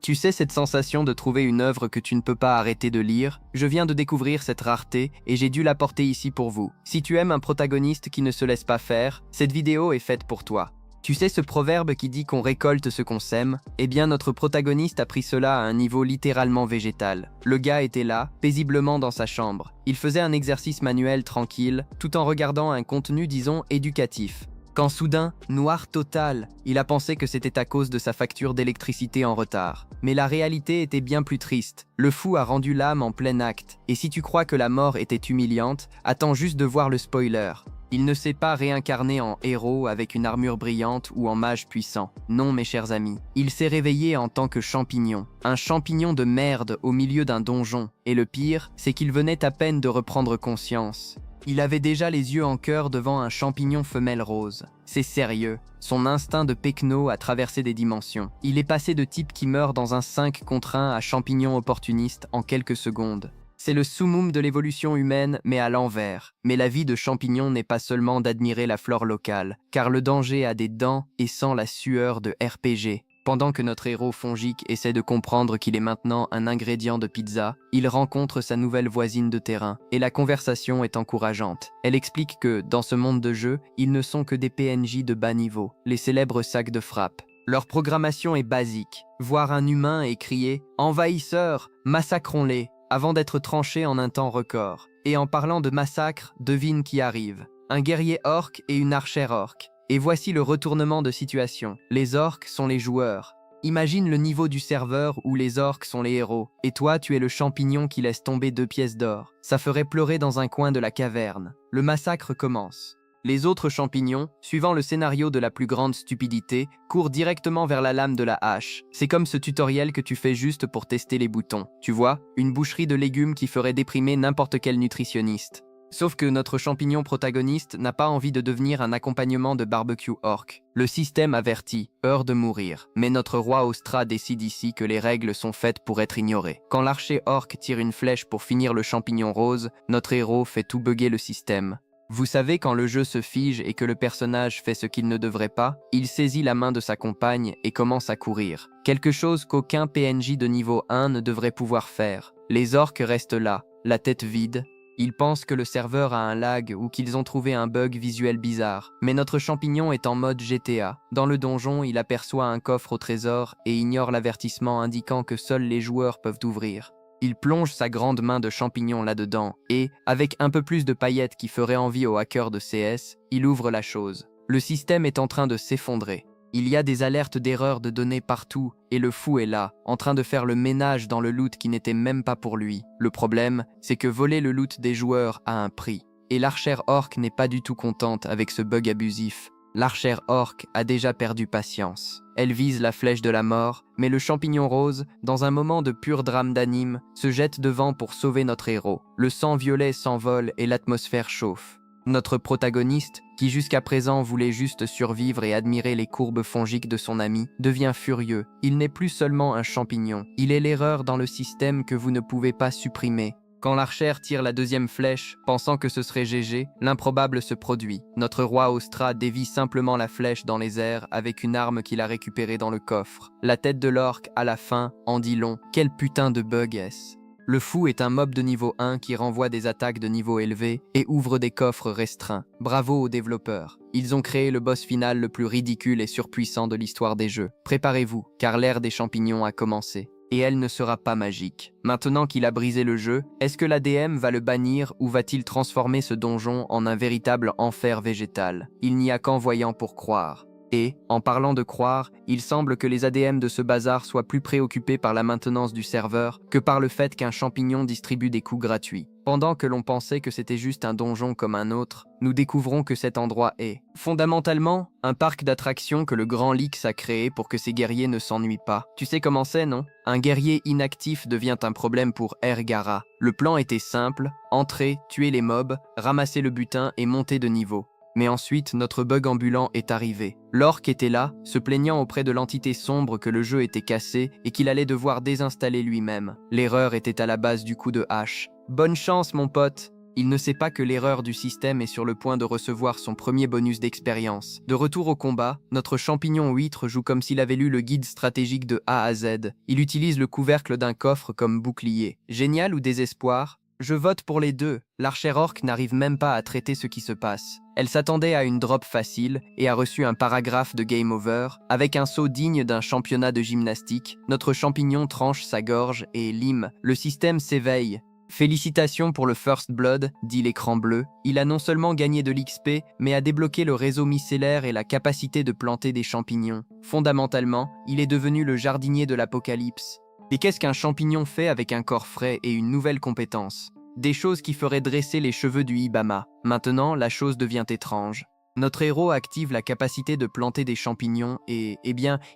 Tu sais cette sensation de trouver une œuvre que tu ne peux pas arrêter de lire? Je viens de découvrir cette rareté et j'ai dû la porter ici pour vous. Si tu aimes un protagoniste qui ne se laisse pas faire, cette vidéo est faite pour toi. Tu sais ce proverbe qui dit qu'on récolte ce qu'on sème? Eh bien notre protagoniste a pris cela à un niveau littéralement végétal. Le gars était là, paisiblement dans sa chambre. Il faisait un exercice manuel tranquille, tout en regardant un contenu disons éducatif. Quand soudain, noir total, il a pensé que c'était à cause de sa facture d'électricité en retard. Mais la réalité était bien plus triste. Le fou a rendu l'âme en plein acte. Et si tu crois que la mort était humiliante, attends juste de voir le spoiler. Il ne s'est pas réincarné en héros avec une armure brillante ou en mage puissant. Non, mes chers amis. Il s'est réveillé en tant que champignon. Un champignon de merde au milieu d'un donjon. Et le pire, c'est qu'il venait à peine de reprendre conscience. Il avait déjà les yeux en cœur devant un champignon femelle rose. C'est sérieux. Son instinct de pecno a traversé des dimensions. Il est passé de type qui meurt dans un 5 contre 1 à champignon opportuniste en quelques secondes. C'est le summum de l'évolution humaine, mais à l'envers. Mais la vie de champignon n'est pas seulement d'admirer la flore locale, car le danger a des dents et sent la sueur de RPG. Pendant que notre héros fongique essaie de comprendre qu'il est maintenant un ingrédient de pizza, il rencontre sa nouvelle voisine de terrain, et la conversation est encourageante. Elle explique que, dans ce monde de jeu, ils ne sont que des PNJ de bas niveau, les célèbres sacs de frappe. Leur programmation est basique. Voir un humain et crier « Envahisseurs, massacrons-les !» avant d'être tranchés en un temps record. Et en parlant de massacre, devine qui arrive. Un guerrier orc et une archère orc. Et voici le retournement de situation. Les orques sont les joueurs. Imagine le niveau du serveur où les orques sont les héros. Et toi, tu es le champignon qui laisse tomber 2 pièces d'or. Ça ferait pleurer dans un coin de la caverne. Le massacre commence. Les autres champignons, suivant le scénario de la plus grande stupidité, courent directement vers la lame de la hache. C'est comme ce tutoriel que tu fais juste pour tester les boutons. Tu vois, une boucherie de légumes qui ferait déprimer n'importe quel nutritionniste. Sauf que notre champignon protagoniste n'a pas envie de devenir un accompagnement de barbecue orc. Le système avertit, heure de mourir. Mais notre roi Ostra décide ici que les règles sont faites pour être ignorées. Quand l'archer orc tire une flèche pour finir le champignon rose, notre héros fait tout bugger le système. Vous savez quand le jeu se fige et que le personnage fait ce qu'il ne devrait pas, il saisit la main de sa compagne et commence à courir. Quelque chose qu'aucun PNJ de niveau 1 ne devrait pouvoir faire. Les orques restent là, la tête vide. Ils pensent que le serveur a un lag ou qu'ils ont trouvé un bug visuel bizarre. Mais notre champignon est en mode GTA. Dans le donjon, il aperçoit un coffre au trésor et ignore l'avertissement indiquant que seuls les joueurs peuvent ouvrir. Il plonge sa grande main de champignon là-dedans et, avec un peu plus de paillettes qui feraient envie aux hackers de CS, il ouvre la chose. Le système est en train de s'effondrer. Il y a des alertes d'erreurs de données partout et le fou est là, en train de faire le ménage dans le loot qui n'était même pas pour lui. Le problème, c'est que voler le loot des joueurs a un prix. Et l'archère orc n'est pas du tout contente avec ce bug abusif. L'archère orc a déjà perdu patience. Elle vise la flèche de la mort, mais le champignon rose, dans un moment de pur drame d'anime, se jette devant pour sauver notre héros. Le sang violet s'envole et l'atmosphère chauffe. Notre protagoniste, qui jusqu'à présent voulait juste survivre et admirer les courbes fongiques de son ami, devient furieux. Il n'est plus seulement un champignon, il est l'erreur dans le système que vous ne pouvez pas supprimer. Quand l'archère tire la deuxième flèche, pensant que ce serait GG, l'improbable se produit. Notre roi Ostra dévie simplement la flèche dans les airs avec une arme qu'il a récupérée dans le coffre. La tête de l'orc, à la fin, en dit long. Quel putain de bug est-ce? Le fou est un mob de niveau 1 qui renvoie des attaques de niveau élevé et ouvre des coffres restreints. Bravo aux développeurs. Ils ont créé le boss final le plus ridicule et surpuissant de l'histoire des jeux. Préparez-vous, car l'ère des champignons a commencé. Et elle ne sera pas magique. Maintenant qu'il a brisé le jeu, est-ce que l'ADM va le bannir ou va-t-il transformer ce donjon en un véritable enfer végétal? Il n'y a qu'en voyant pour croire. Et, en parlant de croire, il semble que les ADM de ce bazar soient plus préoccupés par la maintenance du serveur que par le fait qu'un champignon distribue des coups gratuits. Pendant que l'on pensait que c'était juste un donjon comme un autre, nous découvrons que cet endroit est, fondamentalement, un parc d'attractions que le Grand Lix a créé pour que ses guerriers ne s'ennuient pas. Tu sais comment c'est, non? Un guerrier inactif devient un problème pour Ergara. Le plan était simple, entrer, tuer les mobs, ramasser le butin et monter de niveau. Mais ensuite, notre bug ambulant est arrivé. L'orc était là, se plaignant auprès de l'entité sombre que le jeu était cassé et qu'il allait devoir désinstaller lui-même. L'erreur était à la base du coup de hache. Bonne chance, mon pote! Il ne sait pas que l'erreur du système est sur le point de recevoir son premier bonus d'expérience. De retour au combat, notre champignon huître joue comme s'il avait lu le guide stratégique de A à Z. Il utilise le couvercle d'un coffre comme bouclier. Génial ou désespoir? Je vote pour les deux. L'archère orque n'arrive même pas à traiter ce qui se passe. Elle s'attendait à une drop facile et a reçu un paragraphe de Game Over. Avec un saut digne d'un championnat de gymnastique, notre champignon tranche sa gorge et lime. Le système s'éveille. Félicitations pour le First Blood, dit l'écran bleu. Il a non seulement gagné de l'XP, mais a débloqué le réseau micellaire et la capacité de planter des champignons. Fondamentalement, il est devenu le jardinier de l'apocalypse. Et qu'est-ce qu'un champignon fait avec un corps frais et une nouvelle compétence? Des choses qui feraient dresser les cheveux du Ibama. Maintenant, la chose devient étrange. Notre héros active la capacité de planter des champignons et,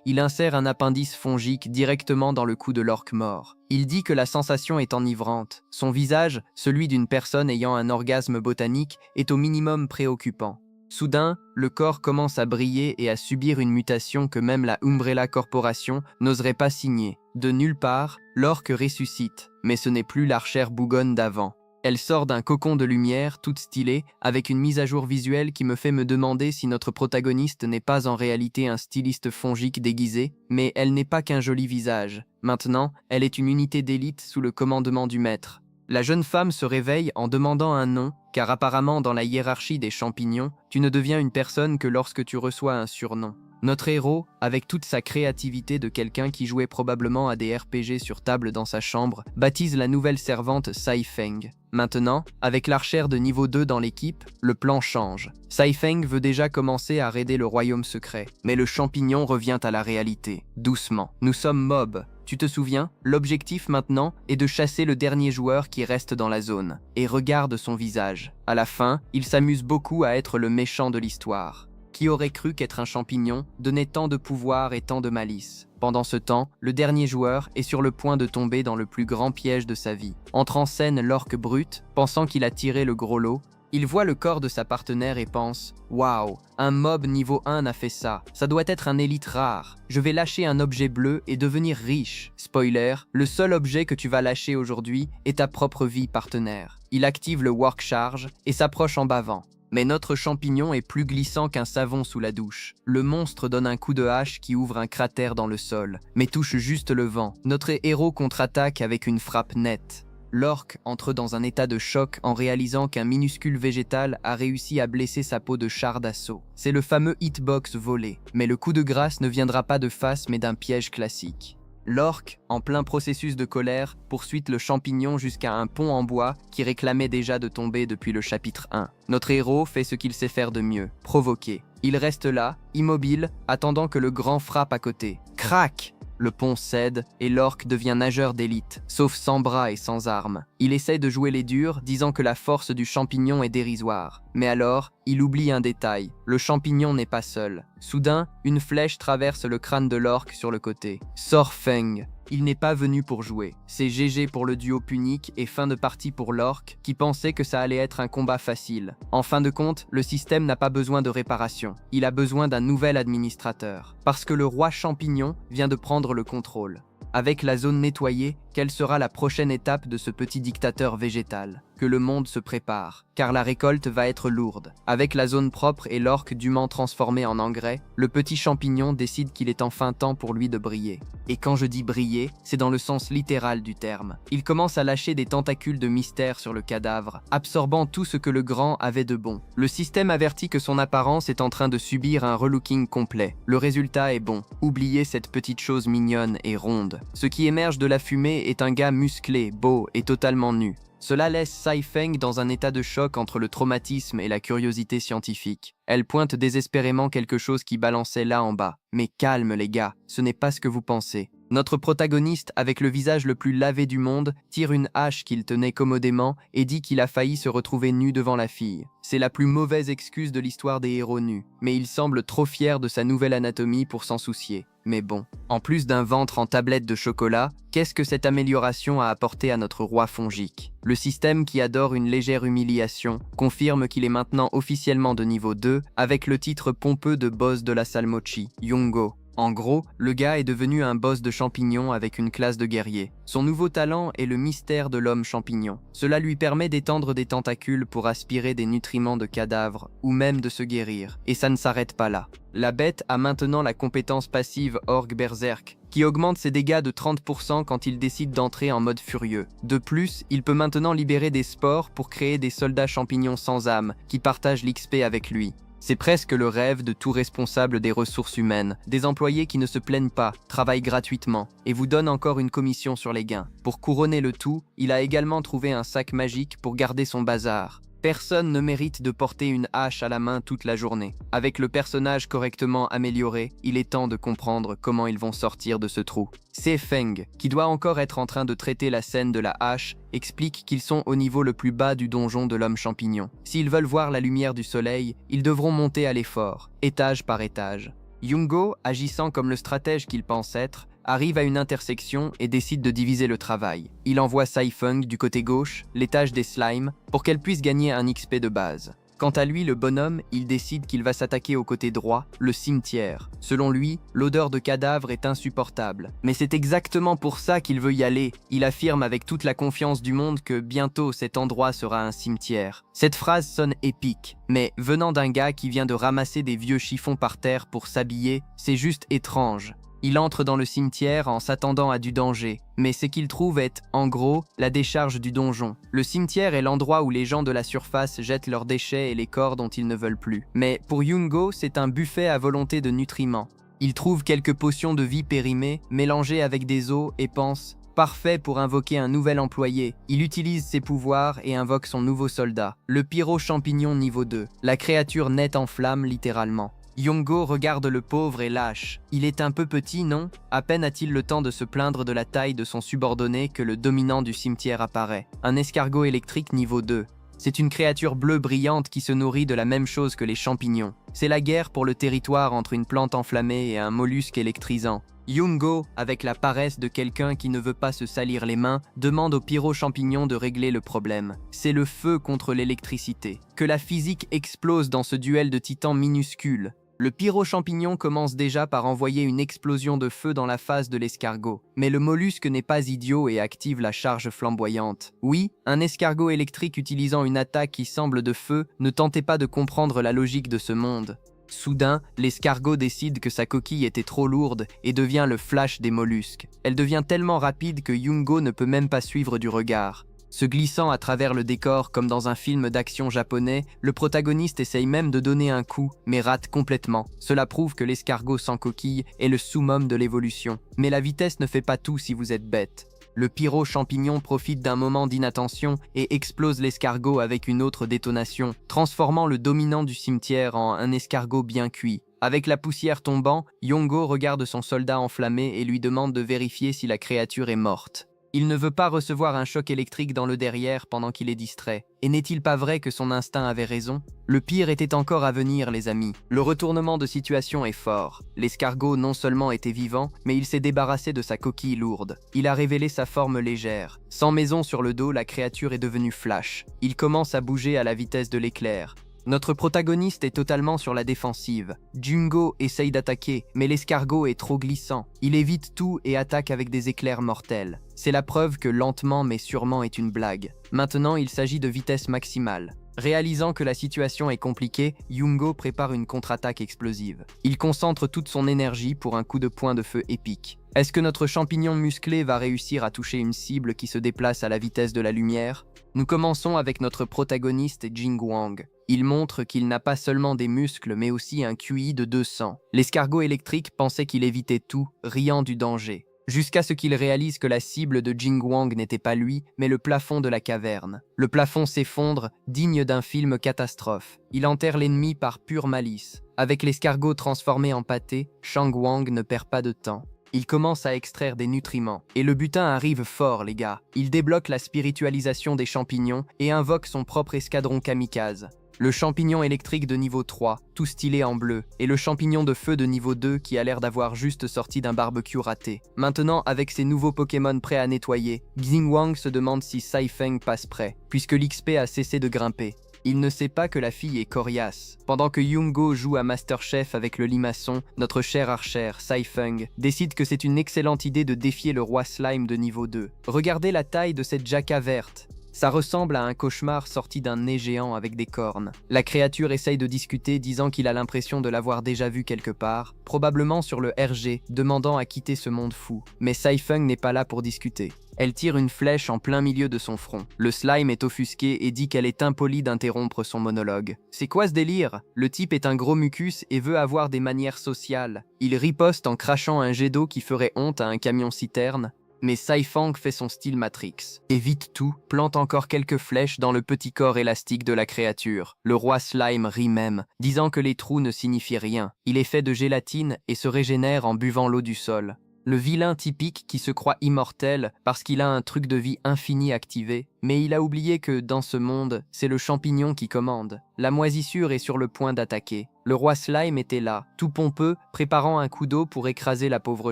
il insère un appendice fongique directement dans le cou de l'orque mort. Il dit que la sensation est enivrante. Son visage, celui d'une personne ayant un orgasme botanique, est au minimum préoccupant. Soudain, le corps commence à briller et à subir une mutation que même la Umbrella Corporation n'oserait pas signer. De nulle part, l'orque ressuscite, mais ce n'est plus l'archère bougonne d'avant. Elle sort d'un cocon de lumière, toute stylée, avec une mise à jour visuelle qui me fait me demander si notre protagoniste n'est pas en réalité un styliste fongique déguisé, mais elle n'est pas qu'un joli visage. Maintenant, elle est une unité d'élite sous le commandement du maître. La jeune femme se réveille en demandant un nom, car apparemment dans la hiérarchie des champignons, tu ne deviens une personne que lorsque tu reçois un surnom. Notre héros, avec toute sa créativité de quelqu'un qui jouait probablement à des RPG sur table dans sa chambre, baptise la nouvelle servante Sai Feng. Maintenant, avec l'archère de niveau 2 dans l'équipe, le plan change. Sai Feng veut déjà commencer à raider le royaume secret, mais le champignon revient à la réalité, doucement. Nous sommes mobs. Tu te souviens? L'objectif maintenant est de chasser le dernier joueur qui reste dans la zone. Et regarde son visage. À la fin, il s'amuse beaucoup à être le méchant de l'histoire. Qui aurait cru qu'être un champignon donnait tant de pouvoir et tant de malice? Pendant ce temps, le dernier joueur est sur le point de tomber dans le plus grand piège de sa vie. Entre en scène l'orque brute, pensant qu'il a tiré le gros lot. Il voit le corps de sa partenaire et pense « Waouh, un mob niveau 1 a fait ça. Ça doit être un élite rare. Je vais lâcher un objet bleu et devenir riche. » Spoiler, le seul objet que tu vas lâcher aujourd'hui est ta propre vie partenaire. Il active le Work Charge et s'approche en bavant. Mais notre champignon est plus glissant qu'un savon sous la douche. Le monstre donne un coup de hache qui ouvre un cratère dans le sol, mais touche juste le vent. Notre héros contre-attaque avec une frappe nette. L'orque entre dans un état de choc en réalisant qu'un minuscule végétal a réussi à blesser sa peau de char d'assaut. C'est le fameux hitbox volé, mais le coup de grâce ne viendra pas de face mais d'un piège classique. L'orque, en plein processus de colère, poursuit le champignon jusqu'à un pont en bois qui réclamait déjà de tomber depuis le chapitre 1. Notre héros fait ce qu'il sait faire de mieux, provoquer. Il reste là, immobile, attendant que le grand frappe à côté. Crac! Le pont cède et l'orque devient nageur d'élite, sauf sans bras et sans armes. Il essaie de jouer les durs, disant que la force du champignon est dérisoire. Mais alors, il oublie un détail. Le champignon n'est pas seul. Soudain, une flèche traverse le crâne de l'orque sur le côté. Sort Feng. Il n'est pas venu pour jouer. C'est GG pour le duo punique et fin de partie pour l'orque, qui pensait que ça allait être un combat facile. En fin de compte, le système n'a pas besoin de réparation. Il a besoin d'un nouvel administrateur. Parce que le roi champignon vient de prendre le contrôle. Avec la zone nettoyée, quelle sera la prochaine étape de ce petit dictateur végétal? Que le monde se prépare, car la récolte va être lourde. Avec la zone propre et l'orque dûment transformé en engrais, le petit champignon décide qu'il est enfin temps pour lui de briller. Et quand je dis briller, c'est dans le sens littéral du terme. Il commence à lâcher des tentacules de mystère sur le cadavre, absorbant tout ce que le grand avait de bon. Le système avertit que son apparence est en train de subir un relooking complet. Le résultat est bon. Oubliez cette petite chose mignonne et ronde. Ce qui émerge de la fumée est un gars musclé, beau et totalement nu. Cela laisse Sai Feng dans un état de choc entre le traumatisme et la curiosité scientifique. Elle pointe désespérément quelque chose qui balançait là en bas. Mais calme les gars, ce n'est pas ce que vous pensez. Notre protagoniste, avec le visage le plus lavé du monde, tire une hache qu'il tenait commodément et dit qu'il a failli se retrouver nu devant la fille. C'est la plus mauvaise excuse de l'histoire des héros nus, mais il semble trop fier de sa nouvelle anatomie pour s'en soucier. Mais bon, en plus d'un ventre en tablette de chocolat, qu'est-ce que cette amélioration a apporté à notre roi fongique? Le système qui adore une légère humiliation confirme qu'il est maintenant officiellement de niveau 2 avec le titre pompeux de boss de la salle Mochi, Yongo. En gros, le gars est devenu un boss de champignons avec une classe de guerrier. Son nouveau talent est le mystère de l'homme champignon. Cela lui permet d'étendre des tentacules pour aspirer des nutriments de cadavres ou même de se guérir. Et ça ne s'arrête pas là. La bête a maintenant la compétence passive Org Berserk, qui augmente ses dégâts de 30% quand il décide d'entrer en mode furieux. De plus, il peut maintenant libérer des spores pour créer des soldats champignons sans âme, qui partagent l'XP avec lui. C'est presque le rêve de tout responsable des ressources humaines, des employés qui ne se plaignent pas, travaillent gratuitement, et vous donnent encore une commission sur les gains. Pour couronner le tout, il a également trouvé un sac magique pour garder son bazar. Personne ne mérite de porter une hache à la main toute la journée. Avec le personnage correctement amélioré, il est temps de comprendre comment ils vont sortir de ce trou. Feng, qui doit encore être en train de traiter la scène de la hache, explique qu'ils sont au niveau le plus bas du donjon de l'homme champignon. S'ils veulent voir la lumière du soleil, ils devront monter à l'effort, étage par étage. Yungo, agissant comme le stratège qu'il pense être, arrive à une intersection et décide de diviser le travail. Il envoie Feng du côté gauche, l'étage des slimes, pour qu'elle puisse gagner un XP de base. Quant à lui, le bonhomme, il décide qu'il va s'attaquer au côté droit, le cimetière. Selon lui, l'odeur de cadavre est insupportable. Mais c'est exactement pour ça qu'il veut y aller. Il affirme avec toute la confiance du monde que bientôt cet endroit sera un cimetière. Cette phrase sonne épique, mais venant d'un gars qui vient de ramasser des vieux chiffons par terre pour s'habiller, c'est juste étrange. Il entre dans le cimetière en s'attendant à du danger, mais ce qu'il trouve est, en gros, la décharge du donjon. Le cimetière est l'endroit où les gens de la surface jettent leurs déchets et les corps dont ils ne veulent plus. Mais pour Yungo, c'est un buffet à volonté de nutriments. Il trouve quelques potions de vie périmées, mélangées avec des os, et pense « Parfait pour invoquer un nouvel employé ». Il utilise ses pouvoirs et invoque son nouveau soldat, le pyro-champignon niveau 2. La créature naît en flammes littéralement. Yungo regarde le pauvre et lâche. Il est un peu petit, non? À peine a-t-il le temps de se plaindre de la taille de son subordonné que le dominant du cimetière apparaît. Un escargot électrique niveau 2. C'est une créature bleue brillante qui se nourrit de la même chose que les champignons. C'est la guerre pour le territoire entre une plante enflammée et un mollusque électrisant. Yungo, avec la paresse de quelqu'un qui ne veut pas se salir les mains, demande au pyro-champignon de régler le problème. C'est le feu contre l'électricité. Que la physique explose dans ce duel de titans minuscules. Le pyro-champignon commence déjà par envoyer une explosion de feu dans la face de l'escargot. Mais le mollusque n'est pas idiot et active la charge flamboyante. Oui, un escargot électrique utilisant une attaque qui semble de feu, ne tentez pas de comprendre la logique de ce monde. Soudain, l'escargot décide que sa coquille était trop lourde et devient le flash des mollusques. Elle devient tellement rapide que Yungo ne peut même pas suivre du regard. Se glissant à travers le décor comme dans un film d'action japonais, le protagoniste essaye même de donner un coup, mais rate complètement. Cela prouve que l'escargot sans coquille est le summum de l'évolution. Mais la vitesse ne fait pas tout si vous êtes bête. Le pyro-champignon profite d'un moment d'inattention et explose l'escargot avec une autre détonation, transformant le dominant du cimetière en un escargot bien cuit. Avec la poussière tombant, Yungo regarde son soldat enflammé et lui demande de vérifier si la créature est morte. Il ne veut pas recevoir un choc électrique dans le derrière pendant qu'il est distrait. Et n'est-il pas vrai que son instinct avait raison? Le pire était encore à venir, les amis. Le retournement de situation est fort. L'escargot non seulement était vivant, mais il s'est débarrassé de sa coquille lourde. Il a révélé sa forme légère. Sans maison sur le dos, la créature est devenue flash. Il commence à bouger à la vitesse de l'éclair. Notre protagoniste est totalement sur la défensive. Yungo essaye d'attaquer, mais l'escargot est trop glissant. Il évite tout et attaque avec des éclairs mortels. C'est la preuve que lentement mais sûrement est une blague. Maintenant, il s'agit de vitesse maximale. Réalisant que la situation est compliquée, Yungo prépare une contre-attaque explosive. Il concentre toute son énergie pour un coup de poing de feu épique. Est-ce que notre champignon musclé va réussir à toucher une cible qui se déplace à la vitesse de la lumière? Nous commençons avec notre protagoniste Jingwang. Il montre qu'il n'a pas seulement des muscles mais aussi un QI de 200. L'escargot électrique pensait qu'il évitait tout, riant du danger. Jusqu'à ce qu'il réalise que la cible de Jingwang n'était pas lui, mais le plafond de la caverne. Le plafond s'effondre, digne d'un film catastrophe. Il enterre l'ennemi par pure malice. Avec l'escargot transformé en pâté, Shangwang ne perd pas de temps. Il commence à extraire des nutriments. Et le butin arrive fort, les gars. Il débloque la spiritualisation des champignons et invoque son propre escadron kamikaze. Le champignon électrique de niveau 3, tout stylé en bleu, et le champignon de feu de niveau 2 qui a l'air d'avoir juste sorti d'un barbecue raté. Maintenant, avec ses nouveaux Pokémon prêts à nettoyer, Xingwang se demande si Feng passe prêt, puisque l'XP a cessé de grimper. Il ne sait pas que la fille est coriace. Pendant que Young-go joue à Masterchef avec le limaçon, notre cher archer, Saifeng, décide que c'est une excellente idée de défier le roi slime de niveau 2. Regardez la taille de cette jacka verte. Ça ressemble à un cauchemar sorti d'un nez géant avec des cornes. La créature essaye de discuter, disant qu'il a l'impression de l'avoir déjà vu quelque part, probablement sur le RG, demandant à quitter ce monde fou. Mais Saifeng n'est pas là pour discuter. Elle tire une flèche en plein milieu de son front. Le slime est offusqué et dit qu'elle est impolie d'interrompre son monologue. C'est quoi ce délire? Le type est un gros mucus et veut avoir des manières sociales. Il riposte en crachant un jet d'eau qui ferait honte à un camion-citerne. Mais Saifeng fait son style Matrix, évite tout, plante encore quelques flèches dans le petit corps élastique de la créature. Le roi Slime rit même, disant que les trous ne signifient rien. Il est fait de gélatine et se régénère en buvant l'eau du sol. Le vilain typique qui se croit immortel parce qu'il a un truc de vie infini activé, mais il a oublié que, dans ce monde, c'est le champignon qui commande. La moisissure est sur le point d'attaquer. Le roi Slime était là, tout pompeux, préparant un coup d'eau pour écraser la pauvre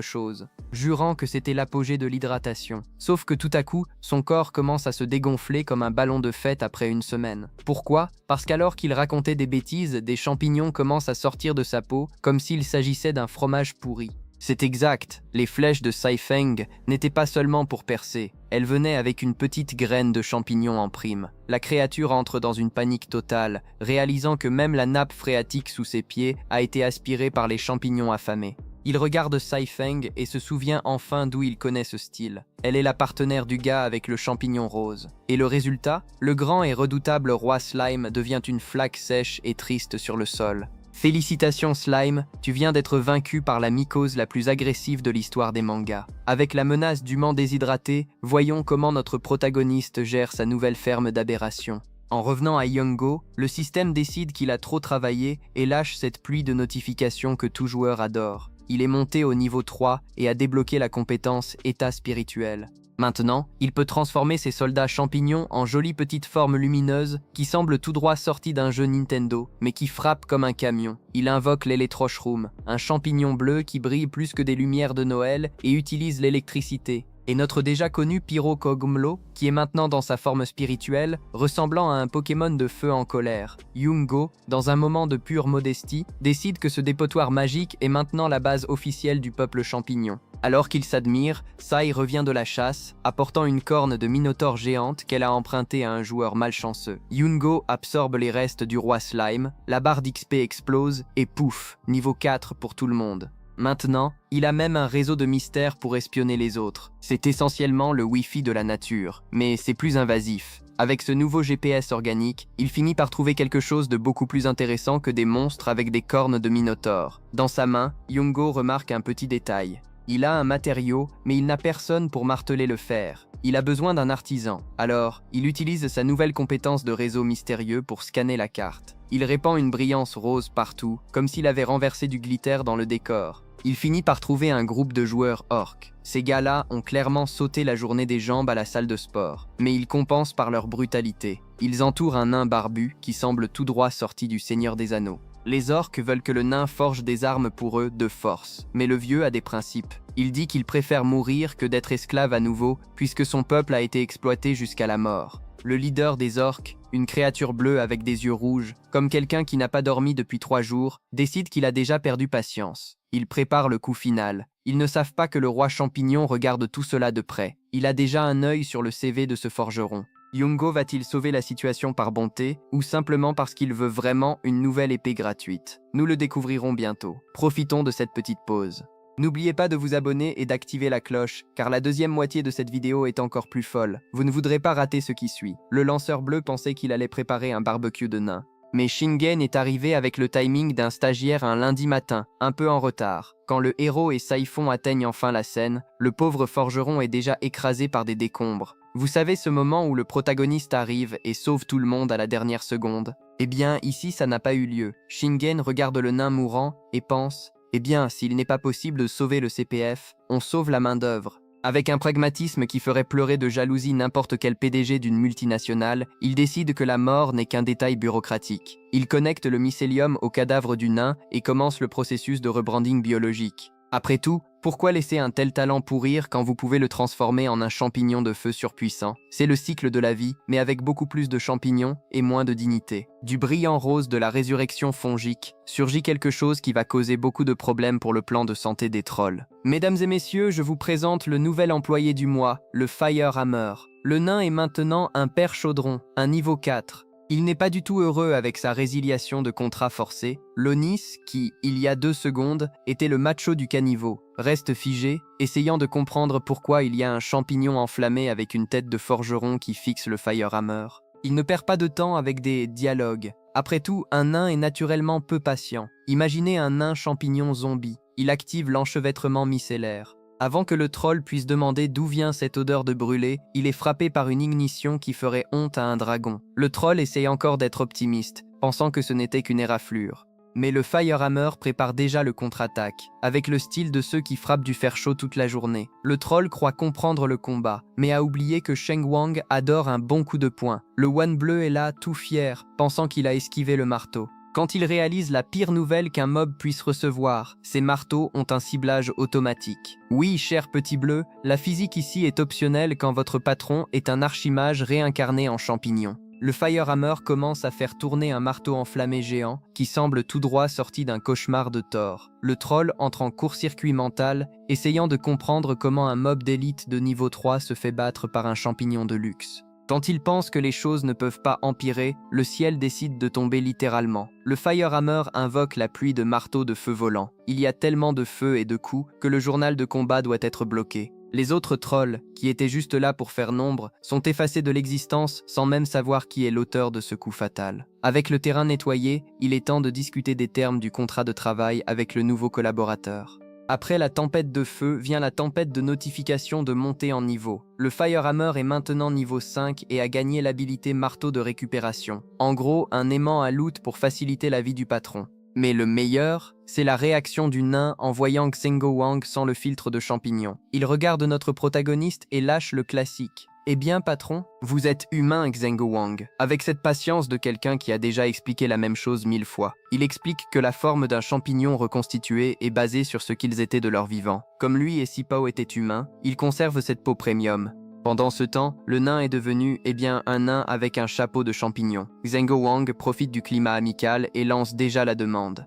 chose, jurant que c'était l'apogée de l'hydratation. Sauf que tout à coup, son corps commence à se dégonfler comme un ballon de fête après une semaine. Pourquoi? Parce qu'alors qu'il racontait des bêtises, des champignons commencent à sortir de sa peau, comme s'il s'agissait d'un fromage pourri. C'est exact, les flèches de Saifeng n'étaient pas seulement pour percer, elles venaient avec une petite graine de champignon en prime. La créature entre dans une panique totale, réalisant que même la nappe phréatique sous ses pieds a été aspirée par les champignons affamés. Il regarde Saifeng et se souvient enfin d'où il connaît ce style. Elle est la partenaire du gars avec le champignon rose. Et le résultat? Le grand et redoutable roi Slime devient une flaque sèche et triste sur le sol. Félicitations Slime, tu viens d'être vaincu par la mycose la plus agressive de l'histoire des mangas. Avec la menace dûment déshydratée, voyons comment notre protagoniste gère sa nouvelle ferme d'aberration. En revenant à Young-go, le système décide qu'il a trop travaillé et lâche cette pluie de notifications que tout joueur adore. Il est monté au niveau 3 et a débloqué la compétence état spirituel. Maintenant, il peut transformer ses soldats champignons en jolies petites formes lumineuses qui semblent tout droit sorties d'un jeu Nintendo, mais qui frappent comme un camion. Il invoque l'Electroshroom, un champignon bleu qui brille plus que des lumières de Noël et utilise l'électricité. Et notre déjà connu Pyrocogmlo, qui est maintenant dans sa forme spirituelle, ressemblant à un Pokémon de feu en colère. Young-go, dans un moment de pure modestie, décide que ce dépotoir magique est maintenant la base officielle du peuple champignon. Alors qu'il s'admire, Sai revient de la chasse, apportant une corne de minotaure géante qu'elle a empruntée à un joueur malchanceux. Young-go absorbe les restes du roi Slime, la barre d'XP explose, et pouf, niveau 4 pour tout le monde. Maintenant, il a même un réseau de mystères pour espionner les autres. C'est essentiellement le Wi-Fi de la nature, mais c'est plus invasif. Avec ce nouveau GPS organique, il finit par trouver quelque chose de beaucoup plus intéressant que des monstres avec des cornes de minotaure. Dans sa main, Young-go remarque un petit détail. Il a un matériau, mais il n'a personne pour marteler le fer. Il a besoin d'un artisan. Alors, il utilise sa nouvelle compétence de réseau mystérieux pour scanner la carte. Il répand une brillance rose partout, comme s'il avait renversé du glitter dans le décor. Il finit par trouver un groupe de joueurs orques. Ces gars-là ont clairement sauté la journée des jambes à la salle de sport, mais ils compensent par leur brutalité. Ils entourent un nain barbu qui semble tout droit sorti du Seigneur des Anneaux. Les orques veulent que le nain forge des armes pour eux de force, mais le vieux a des principes. Il dit qu'il préfère mourir que d'être esclave à nouveau, puisque son peuple a été exploité jusqu'à la mort. Le leader des orques, une créature bleue avec des yeux rouges, comme quelqu'un qui n'a pas dormi depuis 3 jours, décide qu'il a déjà perdu patience. Il prépare le coup final. Ils ne savent pas que le roi champignon regarde tout cela de près. Il a déjà un œil sur le CV de ce forgeron. Young-go va-t-il sauver la situation par bonté, ou simplement parce qu'il veut vraiment une nouvelle épée gratuite? Nous le découvrirons bientôt. Profitons de cette petite pause. N'oubliez pas de vous abonner et d'activer la cloche, car la deuxième moitié de cette vidéo est encore plus folle. Vous ne voudrez pas rater ce qui suit. Le lanceur bleu pensait qu'il allait préparer un barbecue de nains. Mais Shingen est arrivé avec le timing d'un stagiaire un lundi matin, un peu en retard. Quand le héros et Saifon atteignent enfin la scène, le pauvre forgeron est déjà écrasé par des décombres. Vous savez ce moment où le protagoniste arrive et sauve tout le monde à la dernière seconde? Eh bien, ici ça n'a pas eu lieu. Shingen regarde le nain mourant et pense « Eh bien, s'il n'est pas possible de sauver le CPF, on sauve la main-d'œuvre ». Avec un pragmatisme qui ferait pleurer de jalousie n'importe quel PDG d'une multinationale, il décide que la mort n'est qu'un détail bureaucratique. Il connecte le mycélium au cadavre du nain et commence le processus de rebranding biologique. Après tout, Pourquoi laisser un tel talent pourrir quand vous pouvez le transformer en un champignon de feu surpuissant? C'est le cycle de la vie, mais avec beaucoup plus de champignons et moins de dignité. Du brillant rose de la résurrection fongique surgit quelque chose qui va causer beaucoup de problèmes pour le plan de santé des trolls. Mesdames et messieurs, je vous présente le nouvel employé du mois, le Firehammer. Le nain est maintenant un père chaudron, un niveau 4. Il n'est pas du tout heureux avec sa résiliation de contrat forcé. Lonis, qui, il y a 2 secondes, était le macho du caniveau, reste figé, essayant de comprendre pourquoi il y a un champignon enflammé avec une tête de forgeron qui fixe le Firehammer. Il ne perd pas de temps avec des dialogues. Après tout, un nain est naturellement peu patient. Imaginez un nain champignon zombie. Il active l'enchevêtrement micellaire. Avant que le troll puisse demander d'où vient cette odeur de brûlé, il est frappé par une ignition qui ferait honte à un dragon. Le troll essaye encore d'être optimiste, pensant que ce n'était qu'une éraflure. Mais le Firehammer prépare déjà le contre-attaque, avec le style de ceux qui frappent du fer chaud toute la journée. Le troll croit comprendre le combat, mais a oublié que Sheng Wang adore un bon coup de poing. Le One Bleu est là, tout fier, pensant qu'il a esquivé le marteau. Quand il réalise la pire nouvelle qu'un mob puisse recevoir, ces marteaux ont un ciblage automatique. Oui, cher petit bleu, la physique ici est optionnelle quand votre patron est un archimage réincarné en champignon. Le Firehammer commence à faire tourner un marteau enflammé géant qui semble tout droit sorti d'un cauchemar de Thor. Le troll entre en court-circuit mental, essayant de comprendre comment un mob d'élite de niveau 3 se fait battre par un champignon de luxe. Quand il pense que les choses ne peuvent pas empirer, le ciel décide de tomber littéralement. Le Firehammer invoque la pluie de marteaux de feu volant. Il y a tellement de feu et de coups que le journal de combat doit être bloqué. Les autres trolls, qui étaient juste là pour faire nombre, sont effacés de l'existence sans même savoir qui est l'auteur de ce coup fatal. Avec le terrain nettoyé, il est temps de discuter des termes du contrat de travail avec le nouveau collaborateur. Après la tempête de feu vient la tempête de notification de montée en niveau. Le Firehammer est maintenant niveau 5 et a gagné l'habilité marteau de récupération. En gros, un aimant à loot pour faciliter la vie du patron. Mais le meilleur, c'est la réaction du nain en voyant Xengo Wang sans le filtre de champignon. Il regarde notre protagoniste et lâche le classique. Eh bien, patron, vous êtes humain, Xengo Wang, avec cette patience de quelqu'un qui a déjà expliqué la même chose 1000 fois. Il explique que la forme d'un champignon reconstitué est basée sur ce qu'ils étaient de leur vivant. Comme lui et Sipao étaient humains, ils conservent cette peau premium. Pendant ce temps, le nain est devenu, un nain avec un chapeau de champignon. Xengo Wang profite du climat amical et lance déjà la demande.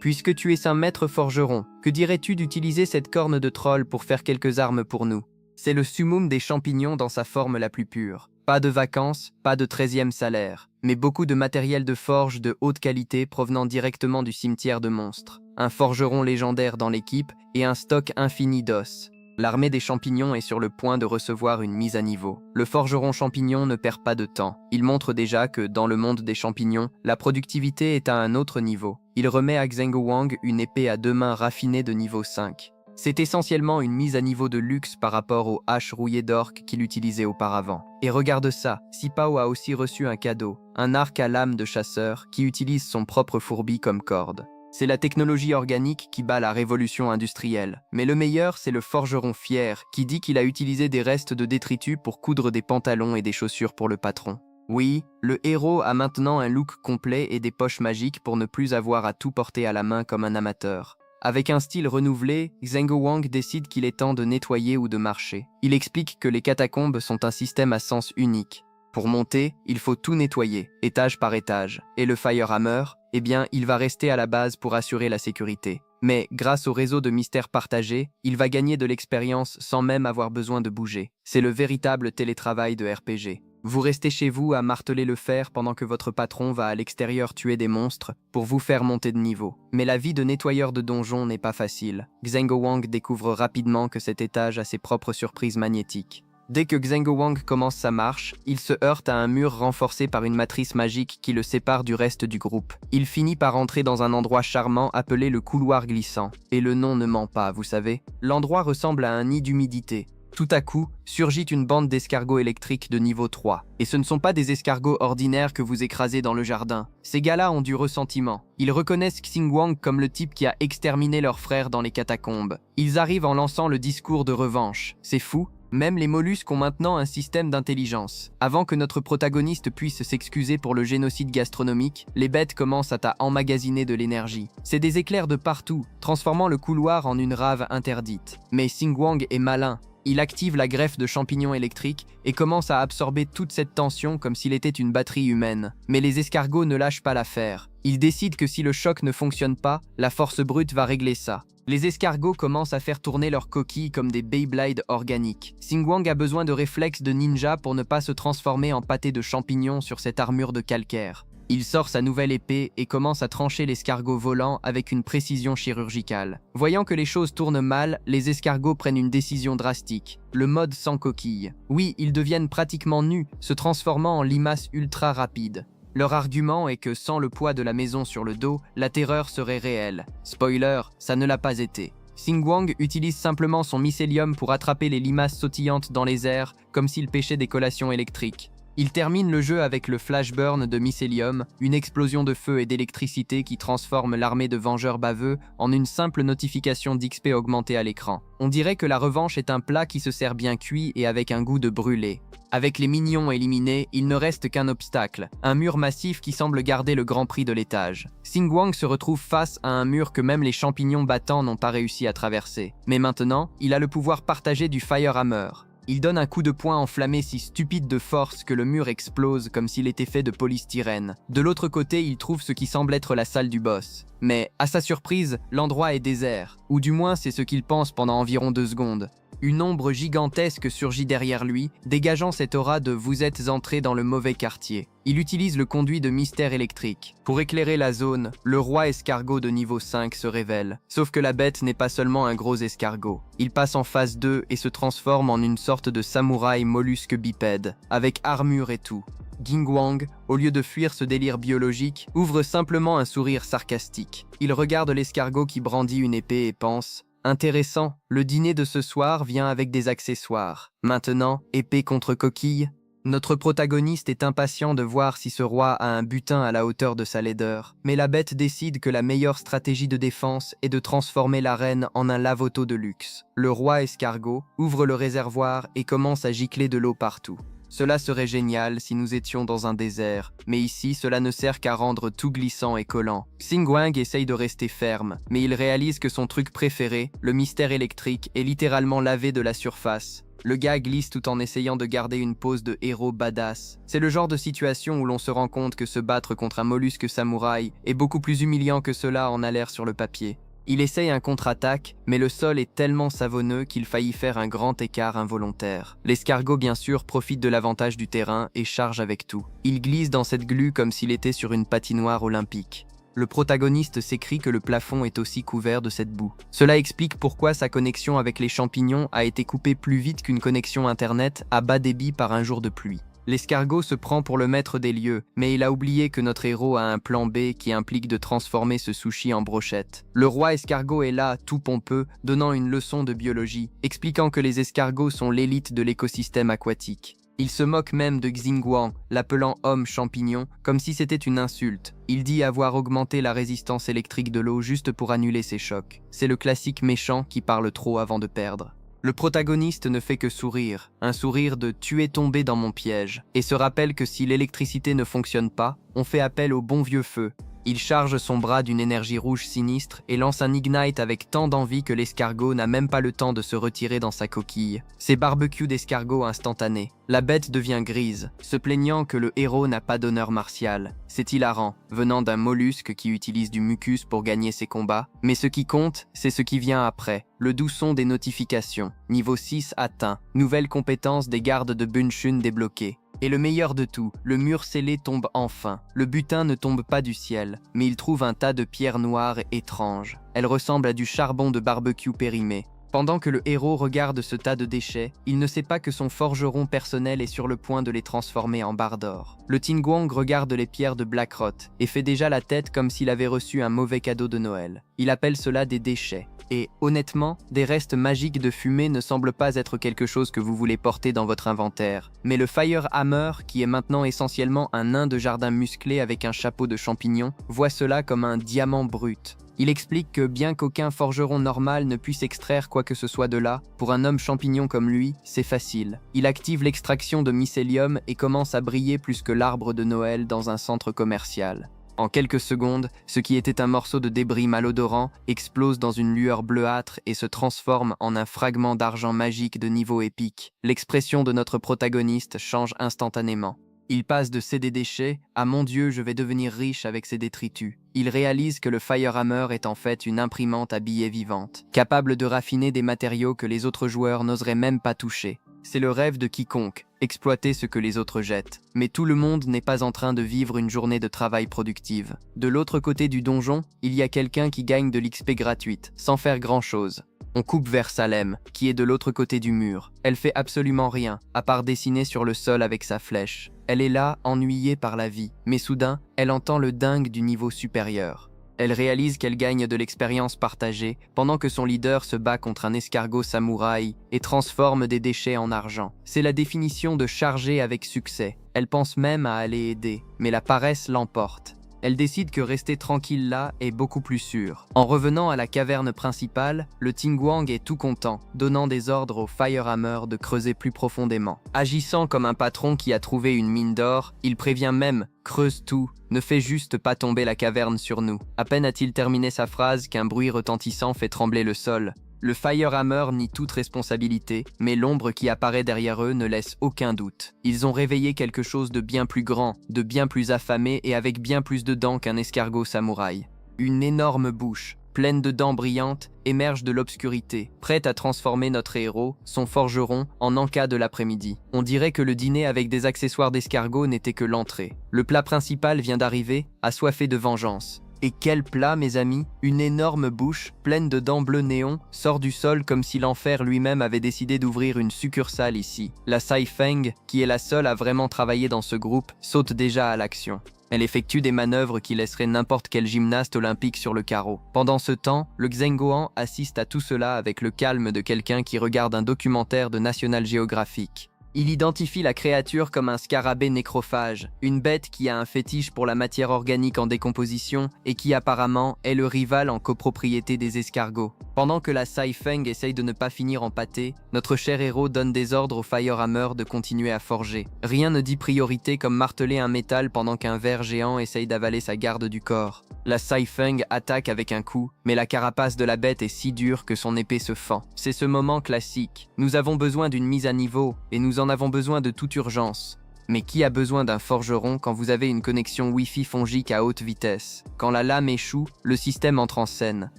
Puisque tu es un maître forgeron, que dirais-tu d'utiliser cette corne de troll pour faire quelques armes pour nous? C'est le summum des champignons dans sa forme la plus pure. Pas de vacances, pas de 13e salaire, mais beaucoup de matériel de forge de haute qualité provenant directement du cimetière de monstres. Un forgeron légendaire dans l'équipe et un stock infini d'os. L'armée des champignons est sur le point de recevoir une mise à niveau. Le forgeron champignon ne perd pas de temps. Il montre déjà que, dans le monde des champignons, la productivité est à un autre niveau. Il remet à Xengo Wang une épée à 2 mains raffinée de niveau 5. C'est essentiellement une mise à niveau de luxe par rapport aux haches rouillées d'orque qu'il utilisait auparavant. Et regarde ça, Sipao a aussi reçu un cadeau, un arc à lame de chasseur qui utilise son propre fourbi comme corde. C'est la technologie organique qui bat la révolution industrielle. Mais le meilleur, c'est le forgeron fier, qui dit qu'il a utilisé des restes de détritus pour coudre des pantalons et des chaussures pour le patron. Oui, le héros a maintenant un look complet et des poches magiques pour ne plus avoir à tout porter à la main comme un amateur. Avec un style renouvelé, Xengo Wang décide qu'il est temps de nettoyer ou de marcher. Il explique que les catacombes sont un système à sens unique. Pour monter, il faut tout nettoyer, étage par étage. Et le Firehammer, il va rester à la base pour assurer la sécurité. Mais, grâce au réseau de mystères partagés, il va gagner de l'expérience sans même avoir besoin de bouger. C'est le véritable télétravail de RPG. Vous restez chez vous à marteler le fer pendant que votre patron va à l'extérieur tuer des monstres pour vous faire monter de niveau. Mais la vie de nettoyeur de donjon n'est pas facile. Xengo Wang découvre rapidement que cet étage a ses propres surprises magnétiques. Dès que Xengo Wang commence sa marche, il se heurte à un mur renforcé par une matrice magique qui le sépare du reste du groupe. Il finit par entrer dans un endroit charmant appelé le couloir glissant. Et le nom ne ment pas, vous savez. L'endroit ressemble à un nid d'humidité. Tout à coup, surgit une bande d'escargots électriques de niveau 3. Et ce ne sont pas des escargots ordinaires que vous écrasez dans le jardin. Ces gars-là ont du ressentiment. Ils reconnaissent Xing Wang comme le type qui a exterminé leur frère dans les catacombes. Ils arrivent en lançant le discours de revanche. C'est fou. Même les mollusques ont maintenant un système d'intelligence. Avant que notre protagoniste puisse s'excuser pour le génocide gastronomique, les bêtes commencent à emmagasiner de l'énergie. C'est des éclairs de partout, transformant le couloir en une rave interdite. Mais Xingguang est malin. Il active la greffe de champignons électriques et commence à absorber toute cette tension comme s'il était une batterie humaine. Mais les escargots ne lâchent pas l'affaire. Ils décident que si le choc ne fonctionne pas, la force brute va régler ça. Les escargots commencent à faire tourner leurs coquilles comme des Beyblades organiques. Xingguang a besoin de réflexes de ninja pour ne pas se transformer en pâté de champignons sur cette armure de calcaire. Il sort sa nouvelle épée et commence à trancher l'escargot volant avec une précision chirurgicale. Voyant que les choses tournent mal, les escargots prennent une décision drastique. Le mode sans coquille. Oui, ils deviennent pratiquement nus, se transformant en limaces ultra rapides. Leur argument est que sans le poids de la maison sur le dos, la terreur serait réelle. Spoiler, ça ne l'a pas été. Xingguang utilise simplement son mycélium pour attraper les limaces sautillantes dans les airs, comme s'il pêchait des collations électriques. Il termine le jeu avec le flash burn de mycélium, une explosion de feu et d'électricité qui transforme l'armée de vengeurs baveux en une simple notification d'XP augmentée à l'écran. On dirait que la revanche est un plat qui se sert bien cuit et avec un goût de brûlé. Avec les minions éliminés, il ne reste qu'un obstacle, un mur massif qui semble garder le grand prix de l'étage. Xingguang se retrouve face à un mur que même les champignons battants n'ont pas réussi à traverser. Mais maintenant, il a le pouvoir partagé du Fire Hammer. Il donne un coup de poing enflammé si stupide de force que le mur explose comme s'il était fait de polystyrène. De l'autre côté, il trouve ce qui semble être la salle du boss. Mais, à sa surprise, l'endroit est désert, ou du moins c'est ce qu'il pense pendant environ 2 secondes. Une ombre gigantesque surgit derrière lui, dégageant cette aura de « vous êtes entré dans le mauvais quartier ». Il utilise le conduit de mystère électrique. Pour éclairer la zone, le roi escargot de niveau 5 se révèle. Sauf que la bête n'est pas seulement un gros escargot. Il passe en phase 2 et se transforme en une sorte de samouraï mollusque bipède, avec armure et tout. Xingguang, au lieu de fuir ce délire biologique, ouvre simplement un sourire sarcastique. Il regarde l'escargot qui brandit une épée et pense « Intéressant, le dîner de ce soir vient avec des accessoires. Maintenant, épée contre coquille ?» Notre protagoniste est impatient de voir si ce roi a un butin à la hauteur de sa laideur. Mais la bête décide que la meilleure stratégie de défense est de transformer l'arène en un lavoto de luxe. Le roi escargot ouvre le réservoir et commence à gicler de l'eau partout. Cela serait génial si nous étions dans un désert, mais ici cela ne sert qu'à rendre tout glissant et collant. Xingguang essaye de rester ferme, mais il réalise que son truc préféré, le mystère électrique, est littéralement lavé de la surface. Le gars glisse tout en essayant de garder une pose de héros badass. C'est le genre de situation où l'on se rend compte que se battre contre un mollusque samouraï est beaucoup plus humiliant que cela en a l'air sur le papier. Il essaye un contre-attaque, mais le sol est tellement savonneux qu'il faillit faire un grand écart involontaire. L'escargot bien sûr profite de l'avantage du terrain et charge avec tout. Il glisse dans cette glu comme s'il était sur une patinoire olympique. Le protagoniste s'écrie que le plafond est aussi couvert de cette boue. Cela explique pourquoi sa connexion avec les champignons a été coupée plus vite qu'une connexion internet à bas débit par un jour de pluie. L'escargot se prend pour le maître des lieux, mais il a oublié que notre héros a un plan B qui implique de transformer ce sushi en brochette. Le roi escargot est là, tout pompeux, donnant une leçon de biologie, expliquant que les escargots sont l'élite de l'écosystème aquatique. Il se moque même de Xingguang, l'appelant homme champignon, comme si c'était une insulte. Il dit avoir augmenté la résistance électrique de l'eau juste pour annuler ses chocs. C'est le classique méchant qui parle trop avant de perdre. Le protagoniste ne fait que sourire, un sourire de « tu es tombé dans mon piège » et se rappelle que si l'électricité ne fonctionne pas, on fait appel au bon vieux feu. Il charge son bras d'une énergie rouge sinistre et lance un ignite avec tant d'envie que l'escargot n'a même pas le temps de se retirer dans sa coquille. C'est barbecue d'escargot instantané. La bête devient grise, se plaignant que le héros n'a pas d'honneur martial. C'est hilarant, venant d'un mollusque qui utilise du mucus pour gagner ses combats. Mais ce qui compte, c'est ce qui vient après. Le doux son des notifications. Niveau 6 atteint. Nouvelle compétence des gardes de Bunshun débloquée. Et le meilleur de tout, le mur scellé tombe enfin. Le butin ne tombe pas du ciel, mais il trouve un tas de pierres noires étranges. Elles ressemblent à du charbon de barbecue périmé. Pendant que le héros regarde ce tas de déchets, il ne sait pas que son forgeron personnel est sur le point de les transformer en barres d'or. Le Xingguang regarde les pierres de Blackrot et fait déjà la tête comme s'il avait reçu un mauvais cadeau de Noël. Il appelle cela des déchets. Et, honnêtement, des restes magiques de fumée ne semblent pas être quelque chose que vous voulez porter dans votre inventaire. Mais le Fire Hammer, qui est maintenant essentiellement un nain de jardin musclé avec un chapeau de champignons, voit cela comme un diamant brut. Il explique que bien qu'aucun forgeron normal ne puisse extraire quoi que ce soit de là, pour un homme champignon comme lui, c'est facile. Il active l'extraction de mycélium et commence à briller plus que l'arbre de Noël dans un centre commercial. En quelques secondes, ce qui était un morceau de débris malodorant explose dans une lueur bleuâtre et se transforme en un fragment d'argent magique de niveau épique. L'expression de notre protagoniste change instantanément. Il passe de c'est des déchets à mon Dieu, je vais devenir riche avec ces détritus. Il réalise que le Firehammer est en fait une imprimante à billets vivante, capable de raffiner des matériaux que les autres joueurs n'oseraient même pas toucher. C'est le rêve de quiconque, exploiter ce que les autres jettent. Mais tout le monde n'est pas en train de vivre une journée de travail productive. De l'autre côté du donjon, il y a quelqu'un qui gagne de l'XP gratuite, sans faire grand-chose. On coupe vers Salem, qui est de l'autre côté du mur. Elle fait absolument rien, à part dessiner sur le sol avec sa flèche. Elle est là, ennuyée par la vie, mais soudain, elle entend le dingue du niveau supérieur. Elle réalise qu'elle gagne de l'expérience partagée pendant que son leader se bat contre un escargot samouraï et transforme des déchets en argent. C'est la définition de charger avec succès. Elle pense même à aller aider, mais la paresse l'emporte. Elle décide que rester tranquille là est beaucoup plus sûr. En revenant à la caverne principale, le Tingwang est tout content, donnant des ordres au Firehammer de creuser plus profondément. Agissant comme un patron qui a trouvé une mine d'or, il prévient même « creuse tout ». Ne fais juste pas tomber la caverne sur nous. À peine a-t-il terminé sa phrase qu'un bruit retentissant fait trembler le sol. Le Firehammer nie toute responsabilité, mais l'ombre qui apparaît derrière eux ne laisse aucun doute. Ils ont réveillé quelque chose de bien plus grand, de bien plus affamé et avec bien plus de dents qu'un escargot samouraï. Une énorme bouche, pleine de dents brillantes, émerge de l'obscurité, prête à transformer notre héros, son forgeron, en encas de l'après-midi. On dirait que le dîner avec des accessoires d'escargot n'était que l'entrée. Le plat principal vient d'arriver, assoiffé de vengeance. Et quel plat, mes amis! Une énorme bouche, pleine de dents bleues néon, sort du sol comme si l'enfer lui-même avait décidé d'ouvrir une succursale ici. La Sai Feng, qui est la seule à vraiment travailler dans ce groupe, saute déjà à l'action. Elle effectue des manœuvres qui laisseraient n'importe quel gymnaste olympique sur le carreau. Pendant ce temps, le Zhengoan assiste à tout cela avec le calme de quelqu'un qui regarde un documentaire de National Geographic. Il identifie la créature comme un scarabée nécrophage, une bête qui a un fétiche pour la matière organique en décomposition et qui apparemment est le rival en copropriété des escargots. Pendant que la Sai Feng essaye de ne pas finir en pâté, notre cher héros donne des ordres au Firehammer de continuer à forger. Rien ne dit priorité comme marteler un métal pendant qu'un ver géant essaye d'avaler sa garde du corps. La Sai Feng attaque avec un coup, mais la carapace de la bête est si dure que son épée se fend. C'est ce moment classique. Nous avons besoin d'une mise à niveau, et nous en avons besoin de toute urgence. Mais qui a besoin d'un forgeron quand vous avez une connexion Wi-Fi fongique à haute vitesse? Quand la lame échoue, le système entre en scène.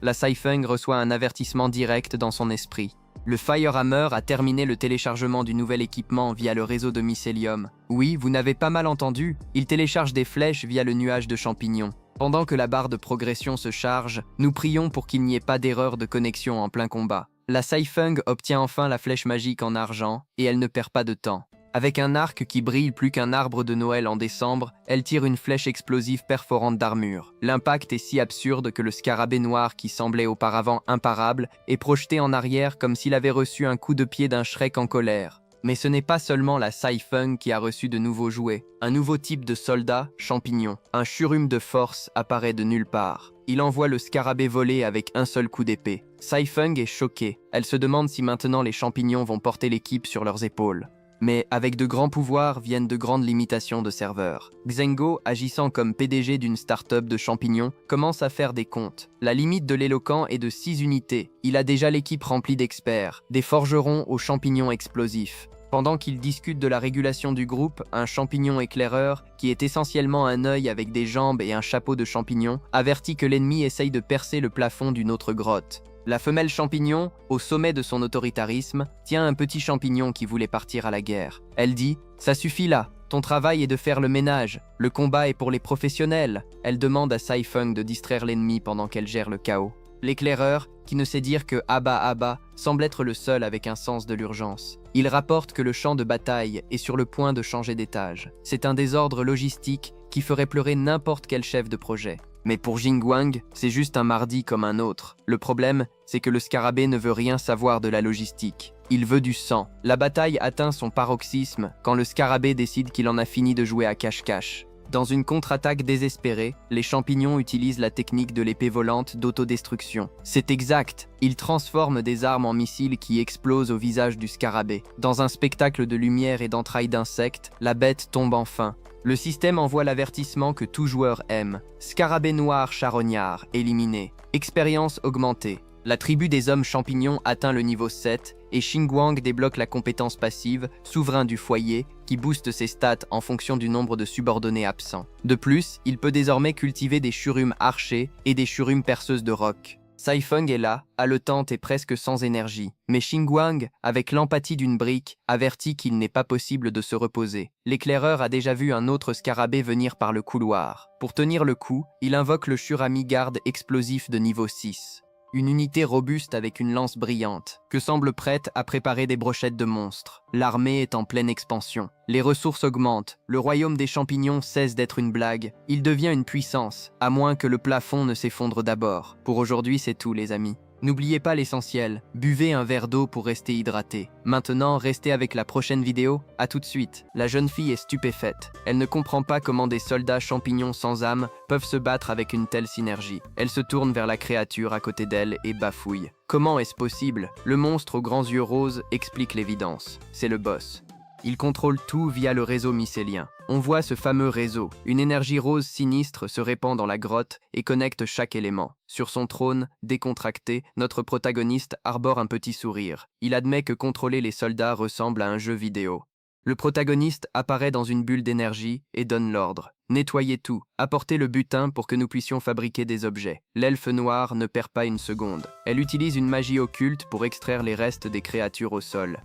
La Sai Feng reçoit un avertissement direct dans son esprit. Le Firehammer a terminé le téléchargement du nouvel équipement via le réseau de mycélium. Oui, vous n'avez pas mal entendu, il télécharge des flèches via le nuage de champignons. Pendant que la barre de progression se charge, nous prions pour qu'il n'y ait pas d'erreur de connexion en plein combat. La Sai Feng obtient enfin la flèche magique en argent, et elle ne perd pas de temps. Avec un arc qui brille plus qu'un arbre de Noël en décembre, elle tire une flèche explosive perforante d'armure. L'impact est si absurde que le scarabée noir qui semblait auparavant imparable est projeté en arrière comme s'il avait reçu un coup de pied d'un Shrek en colère. Mais ce n'est pas seulement la Sai Feng qui a reçu de nouveaux jouets. Un nouveau type de soldat, champignon. Un churume de force apparaît de nulle part. Il envoie le scarabée voler avec un seul coup d'épée. Sai Feng est choquée. Elle se demande si maintenant les champignons vont porter l'équipe sur leurs épaules. Mais avec de grands pouvoirs viennent de grandes limitations de serveurs. Zhengo, agissant comme PDG d'une start-up de champignons, commence à faire des comptes. La limite de l'éloquent est de 6 unités. Il a déjà l'équipe remplie d'experts, des forgerons aux champignons explosifs. Pendant qu'il discute de la régulation du groupe, un champignon éclaireur, qui est essentiellement un œil avec des jambes et un chapeau de champignon, avertit que l'ennemi essaye de percer le plafond d'une autre grotte. La femelle champignon, au sommet de son autoritarisme, tient un petit champignon qui voulait partir à la guerre. Elle dit « Ça suffit là, ton travail est de faire le ménage, le combat est pour les professionnels ». Elle demande à Sai Feng de distraire l'ennemi pendant qu'elle gère le chaos. L'éclaireur, qui ne sait dire que « Abba Abba », semble être le seul avec un sens de l'urgence. Il rapporte que le champ de bataille est sur le point de changer d'étage. C'est un désordre logistique qui ferait pleurer n'importe quel chef de projet. Mais pour Jingwang, c'est juste un mardi comme un autre. Le problème, c'est que le scarabée ne veut rien savoir de la logistique. Il veut du sang. La bataille atteint son paroxysme quand le scarabée décide qu'il en a fini de jouer à cache-cache. Dans une contre-attaque désespérée, les champignons utilisent la technique de l'épée volante d'autodestruction. C'est exact, ils transforment des armes en missiles qui explosent au visage du scarabée. Dans un spectacle de lumière et d'entrailles d'insectes, la bête tombe enfin. Le système envoie l'avertissement que tout joueur aime. Scarabée noir charognard, éliminé. Expérience augmentée. La tribu des hommes champignons atteint le niveau 7 et Xingguang débloque la compétence passive Souverain du foyer qui booste ses stats en fonction du nombre de subordonnés absents. De plus, il peut désormais cultiver des churumes archers et des churumes perceuses de roc. Saifeng est là, haletante et presque sans énergie, mais Xingguang, avec l'empathie d'une brique, avertit qu'il n'est pas possible de se reposer. L'éclaireur a déjà vu un autre scarabée venir par le couloir. Pour tenir le coup, il invoque le Shurami garde explosif de niveau 6. Une unité robuste avec une lance brillante, que semble prête à préparer des brochettes de monstres. L'armée est en pleine expansion. Les ressources augmentent, le royaume des champignons cesse d'être une blague. Il devient une puissance, à moins que le plafond ne s'effondre d'abord. Pour aujourd'hui, c'est tout les amis. N'oubliez pas l'essentiel, buvez un verre d'eau pour rester hydraté. Maintenant, restez avec la prochaine vidéo, à tout de suite. La jeune fille est stupéfaite. Elle ne comprend pas comment des soldats champignons sans âme peuvent se battre avec une telle synergie. Elle se tourne vers la créature à côté d'elle et bafouille. Comment est-ce possible? Le monstre aux grands yeux roses explique l'évidence. C'est le boss. Il contrôle tout via le réseau mycélien. On voit ce fameux réseau. Une énergie rose sinistre se répand dans la grotte et connecte chaque élément. Sur son trône, décontracté, notre protagoniste arbore un petit sourire. Il admet que contrôler les soldats ressemble à un jeu vidéo. Le protagoniste apparaît dans une bulle d'énergie et donne l'ordre. Nettoyez tout, apportez le butin pour que nous puissions fabriquer des objets. L'elfe noire ne perd pas une seconde. Elle utilise une magie occulte pour extraire les restes des créatures au sol.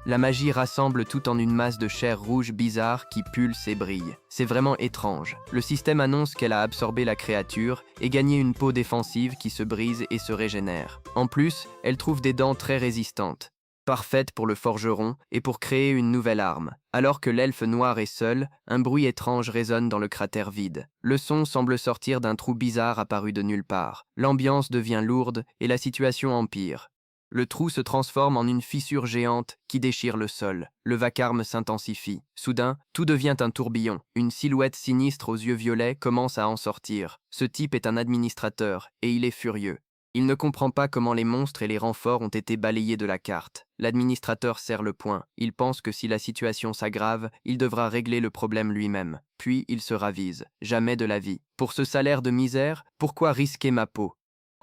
La magie rassemble tout en une masse de chair rouge bizarre qui pulse et brille. C'est vraiment étrange. Le système annonce qu'elle a absorbé la créature et gagné une peau défensive qui se brise et se régénère. En plus, elle trouve des dents très résistantes, parfaites pour le forgeron et pour créer une nouvelle arme. Alors que l'elfe noir est seul, un bruit étrange résonne dans le cratère vide. Le son semble sortir d'un trou bizarre apparu de nulle part. L'ambiance devient lourde et la situation empire. Le trou se transforme en une fissure géante qui déchire le sol. Le vacarme s'intensifie. Soudain, tout devient un tourbillon. Une silhouette sinistre aux yeux violets commence à en sortir. Ce type est un administrateur, et il est furieux. Il ne comprend pas comment les monstres et les renforts ont été balayés de la carte. L'administrateur serre le poing. Il pense que si la situation s'aggrave, il devra régler le problème lui-même. Puis il se ravise. Jamais de la vie. Pour ce salaire de misère, pourquoi risquer ma peau ?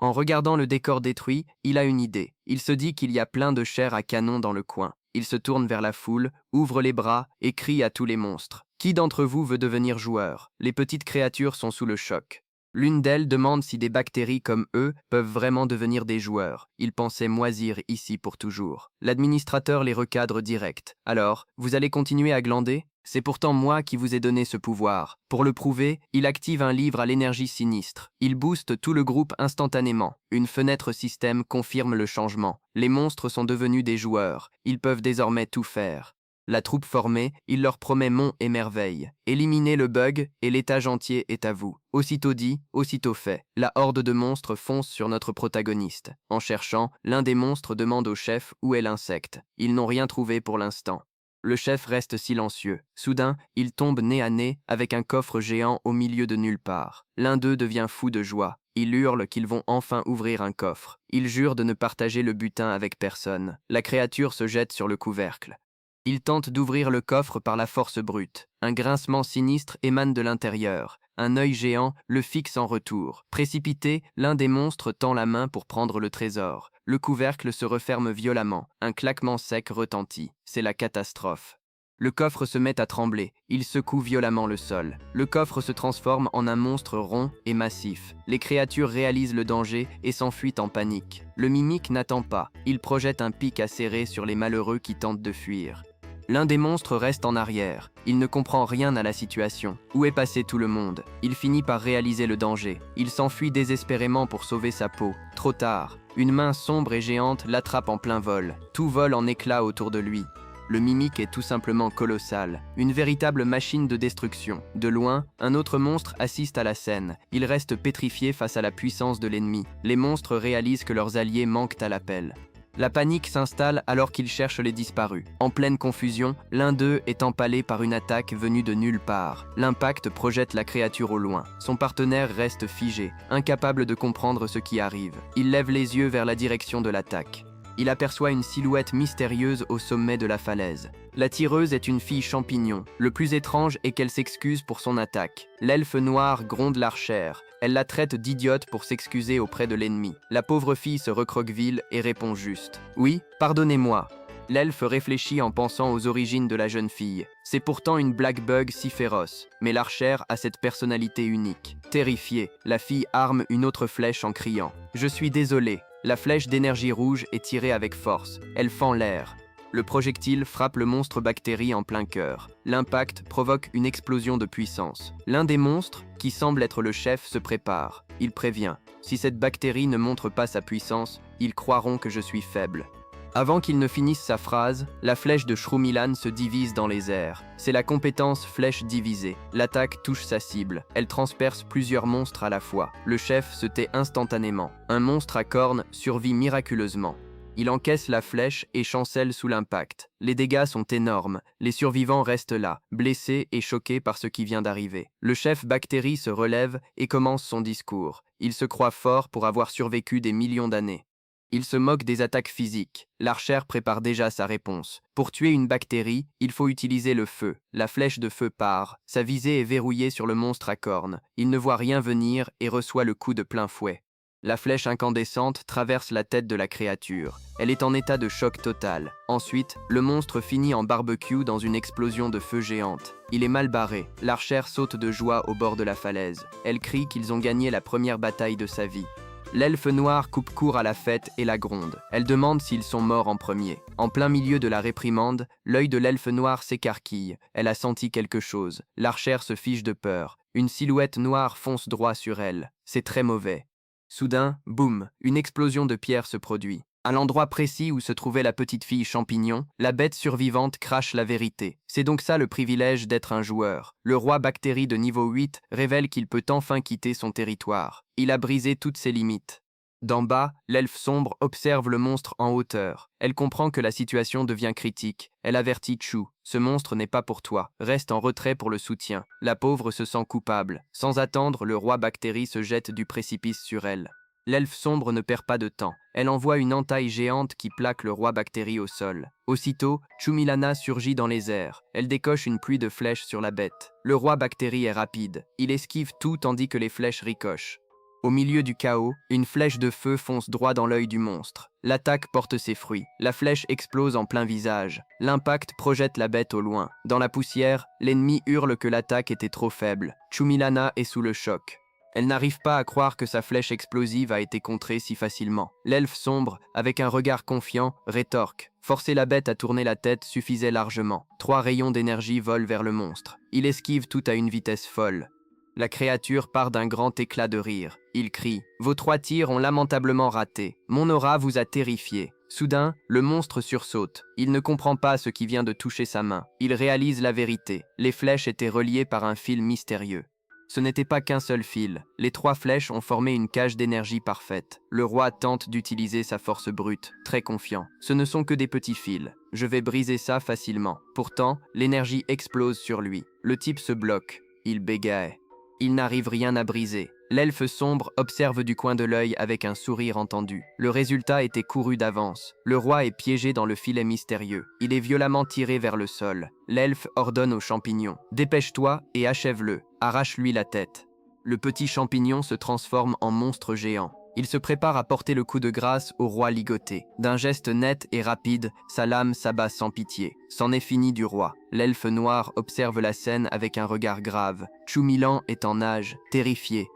En regardant le décor détruit, il a une idée. Il se dit qu'il y a plein de chair à canon dans le coin. Il se tourne vers la foule, ouvre les bras et crie à tous les monstres. Qui d'entre vous veut devenir joueur? Les petites créatures sont sous le choc. L'une d'elles demande si des bactéries comme eux peuvent vraiment devenir des joueurs. Ils pensaient moisir ici pour toujours. L'administrateur les recadre direct. Alors, vous allez continuer à glander? C'est pourtant moi qui vous ai donné ce pouvoir. Pour le prouver, il active un livre à l'énergie sinistre. Il booste tout le groupe instantanément. Une fenêtre système confirme le changement. Les monstres sont devenus des joueurs. Ils peuvent désormais tout faire. La troupe formée, il leur promet monts et merveilles. Éliminez le bug et l'étage entier est à vous. Aussitôt dit, aussitôt fait. La horde de monstres fonce sur notre protagoniste. En cherchant, l'un des monstres demande au chef où est l'insecte. Ils n'ont rien trouvé pour l'instant. Le chef reste silencieux. Soudain, il tombe nez à nez avec un coffre géant au milieu de nulle part. L'un d'eux devient fou de joie. Ils hurlent qu'ils vont enfin ouvrir un coffre. Ils jurent de ne partager le butin avec personne. La créature se jette sur le couvercle. Il tente d'ouvrir le coffre par la force brute. Un grincement sinistre émane de l'intérieur. Un œil géant le fixe en retour. Précipité, l'un des monstres tend la main pour prendre le trésor. Le couvercle se referme violemment. Un claquement sec retentit. C'est la catastrophe. Le coffre se met à trembler. Il secoue violemment le sol. Le coffre se transforme en un monstre rond et massif. Les créatures réalisent le danger et s'enfuient en panique. Le mimique n'attend pas. Il projette un pic acéré sur les malheureux qui tentent de fuir. L'un des monstres reste en arrière. Il ne comprend rien à la situation. Où est passé tout le monde? Il finit par réaliser le danger. Il s'enfuit désespérément pour sauver sa peau. Trop tard. Une main sombre et géante l'attrape en plein vol. Tout vole en éclats autour de lui. Le mimique est tout simplement colossal. Une véritable machine de destruction. De loin, un autre monstre assiste à la scène. Il reste pétrifié face à la puissance de l'ennemi. Les monstres réalisent que leurs alliés manquent à l'appel. La panique s'installe alors qu'ils cherchent les disparus. En pleine confusion, l'un d'eux est empalé par une attaque venue de nulle part. L'impact projette la créature au loin. Son partenaire reste figé, incapable de comprendre ce qui arrive. Il lève les yeux vers la direction de l'attaque. Il aperçoit une silhouette mystérieuse au sommet de la falaise. La tireuse est une fille champignon. Le plus étrange est qu'elle s'excuse pour son attaque. L'elfe noir gronde l'archère. Elle la traite d'idiote pour s'excuser auprès de l'ennemi. La pauvre fille se recroqueville et répond juste « Oui, pardonnez-moi ». L'elfe réfléchit en pensant aux origines de la jeune fille. C'est pourtant une black bug si féroce, mais l'archère a cette personnalité unique. Terrifiée, la fille arme une autre flèche en criant « Je suis désolée ». La flèche d'énergie rouge est tirée avec force. Elle fend l'air. Le projectile frappe le monstre bactérie en plein cœur. L'impact provoque une explosion de puissance. L'un des monstres, qui semble être le chef, se prépare. Il prévient. Si cette bactérie ne montre pas sa puissance, ils croiront que je suis faible. Avant qu'il ne finisse sa phrase, la flèche de Shroomilan se divise dans les airs. C'est la compétence flèche divisée. L'attaque touche sa cible. Elle transperce plusieurs monstres à la fois. Le chef se tait instantanément. Un monstre à cornes survit miraculeusement. Il encaisse la flèche et chancelle sous l'impact. Les dégâts sont énormes. Les survivants restent là, blessés et choqués par ce qui vient d'arriver. Le chef bactérie se relève et commence son discours. Il se croit fort pour avoir survécu des millions d'années. Il se moque des attaques physiques. L'archère prépare déjà sa réponse. Pour tuer une bactérie, il faut utiliser le feu. La flèche de feu part. Sa visée est verrouillée sur le monstre à cornes. Il ne voit rien venir et reçoit le coup de plein fouet. La flèche incandescente traverse la tête de la créature. Elle est en état de choc total. Ensuite, le monstre finit en barbecue dans une explosion de feu géante. Il est mal barré. L'archère saute de joie au bord de la falaise. Elle crie qu'ils ont gagné la première bataille de sa vie. L'elfe noir coupe court à la fête et la gronde. Elle demande s'ils sont morts en premier. En plein milieu de la réprimande, l'œil de l'elfe noir s'écarquille. Elle a senti quelque chose. L'archère se fige de peur. Une silhouette noire fonce droit sur elle. C'est très mauvais. Soudain, boum, une explosion de pierre se produit. À l'endroit précis où se trouvait la petite fille champignon, la bête survivante crache la vérité. C'est donc ça le privilège d'être un joueur. Le roi bactérie de niveau 8 révèle qu'il peut enfin quitter son territoire. Il a brisé toutes ses limites. D'en bas, l'elfe sombre observe le monstre en hauteur. Elle comprend que la situation devient critique. Elle avertit Chou. Ce monstre n'est pas pour toi. Reste en retrait pour le soutien. La pauvre se sent coupable. Sans attendre, le roi bactérie se jette du précipice sur elle. L'elfe sombre ne perd pas de temps. Elle envoie une entaille géante qui plaque le roi bactérie au sol. Aussitôt, Chumilana surgit dans les airs. Elle décoche une pluie de flèches sur la bête. Le roi bactérie est rapide. Il esquive tout tandis que les flèches ricochent. Au milieu du chaos, une flèche de feu fonce droit dans l'œil du monstre. L'attaque porte ses fruits. La flèche explose en plein visage. L'impact projette la bête au loin. Dans la poussière, l'ennemi hurle que l'attaque était trop faible. Chumilana est sous le choc. Elle n'arrive pas à croire que sa flèche explosive a été contrée si facilement. L'elfe sombre, avec un regard confiant, rétorque. Forcer la bête à tourner la tête suffisait largement. 3 rayons d'énergie volent vers le monstre. Il esquive tout à une vitesse folle. La créature part d'un grand éclat de rire. Il crie « Vos 3 tirs ont lamentablement raté. Mon aura vous a terrifié. » Soudain, le monstre sursaute. Il ne comprend pas ce qui vient de toucher sa main. Il réalise la vérité. Les flèches étaient reliées par un fil mystérieux. Ce n'était pas qu'un seul fil. Les 3 flèches ont formé une cage d'énergie parfaite. Le roi tente d'utiliser sa force brute, très confiant. Ce ne sont que des petits fils. Je vais briser ça facilement. Pourtant, l'énergie explose sur lui. Le type se bloque. Il bégaie. Il n'arrive rien à briser. L'elfe sombre observe du coin de l'œil avec un sourire entendu. Le résultat était couru d'avance. Le roi est piégé dans le filet mystérieux. Il est violemment tiré vers le sol. L'elfe ordonne au champignon « Dépêche-toi et achève-le. Arrache-lui la tête. » Le petit champignon se transforme en monstre géant. Il se prépare à porter le coup de grâce au roi ligoté. D'un geste net et rapide, sa lame s'abat sans pitié. C'en est fini du roi. L'elfe noir observe la scène avec un regard grave. Chumillan est en nage, terrifié.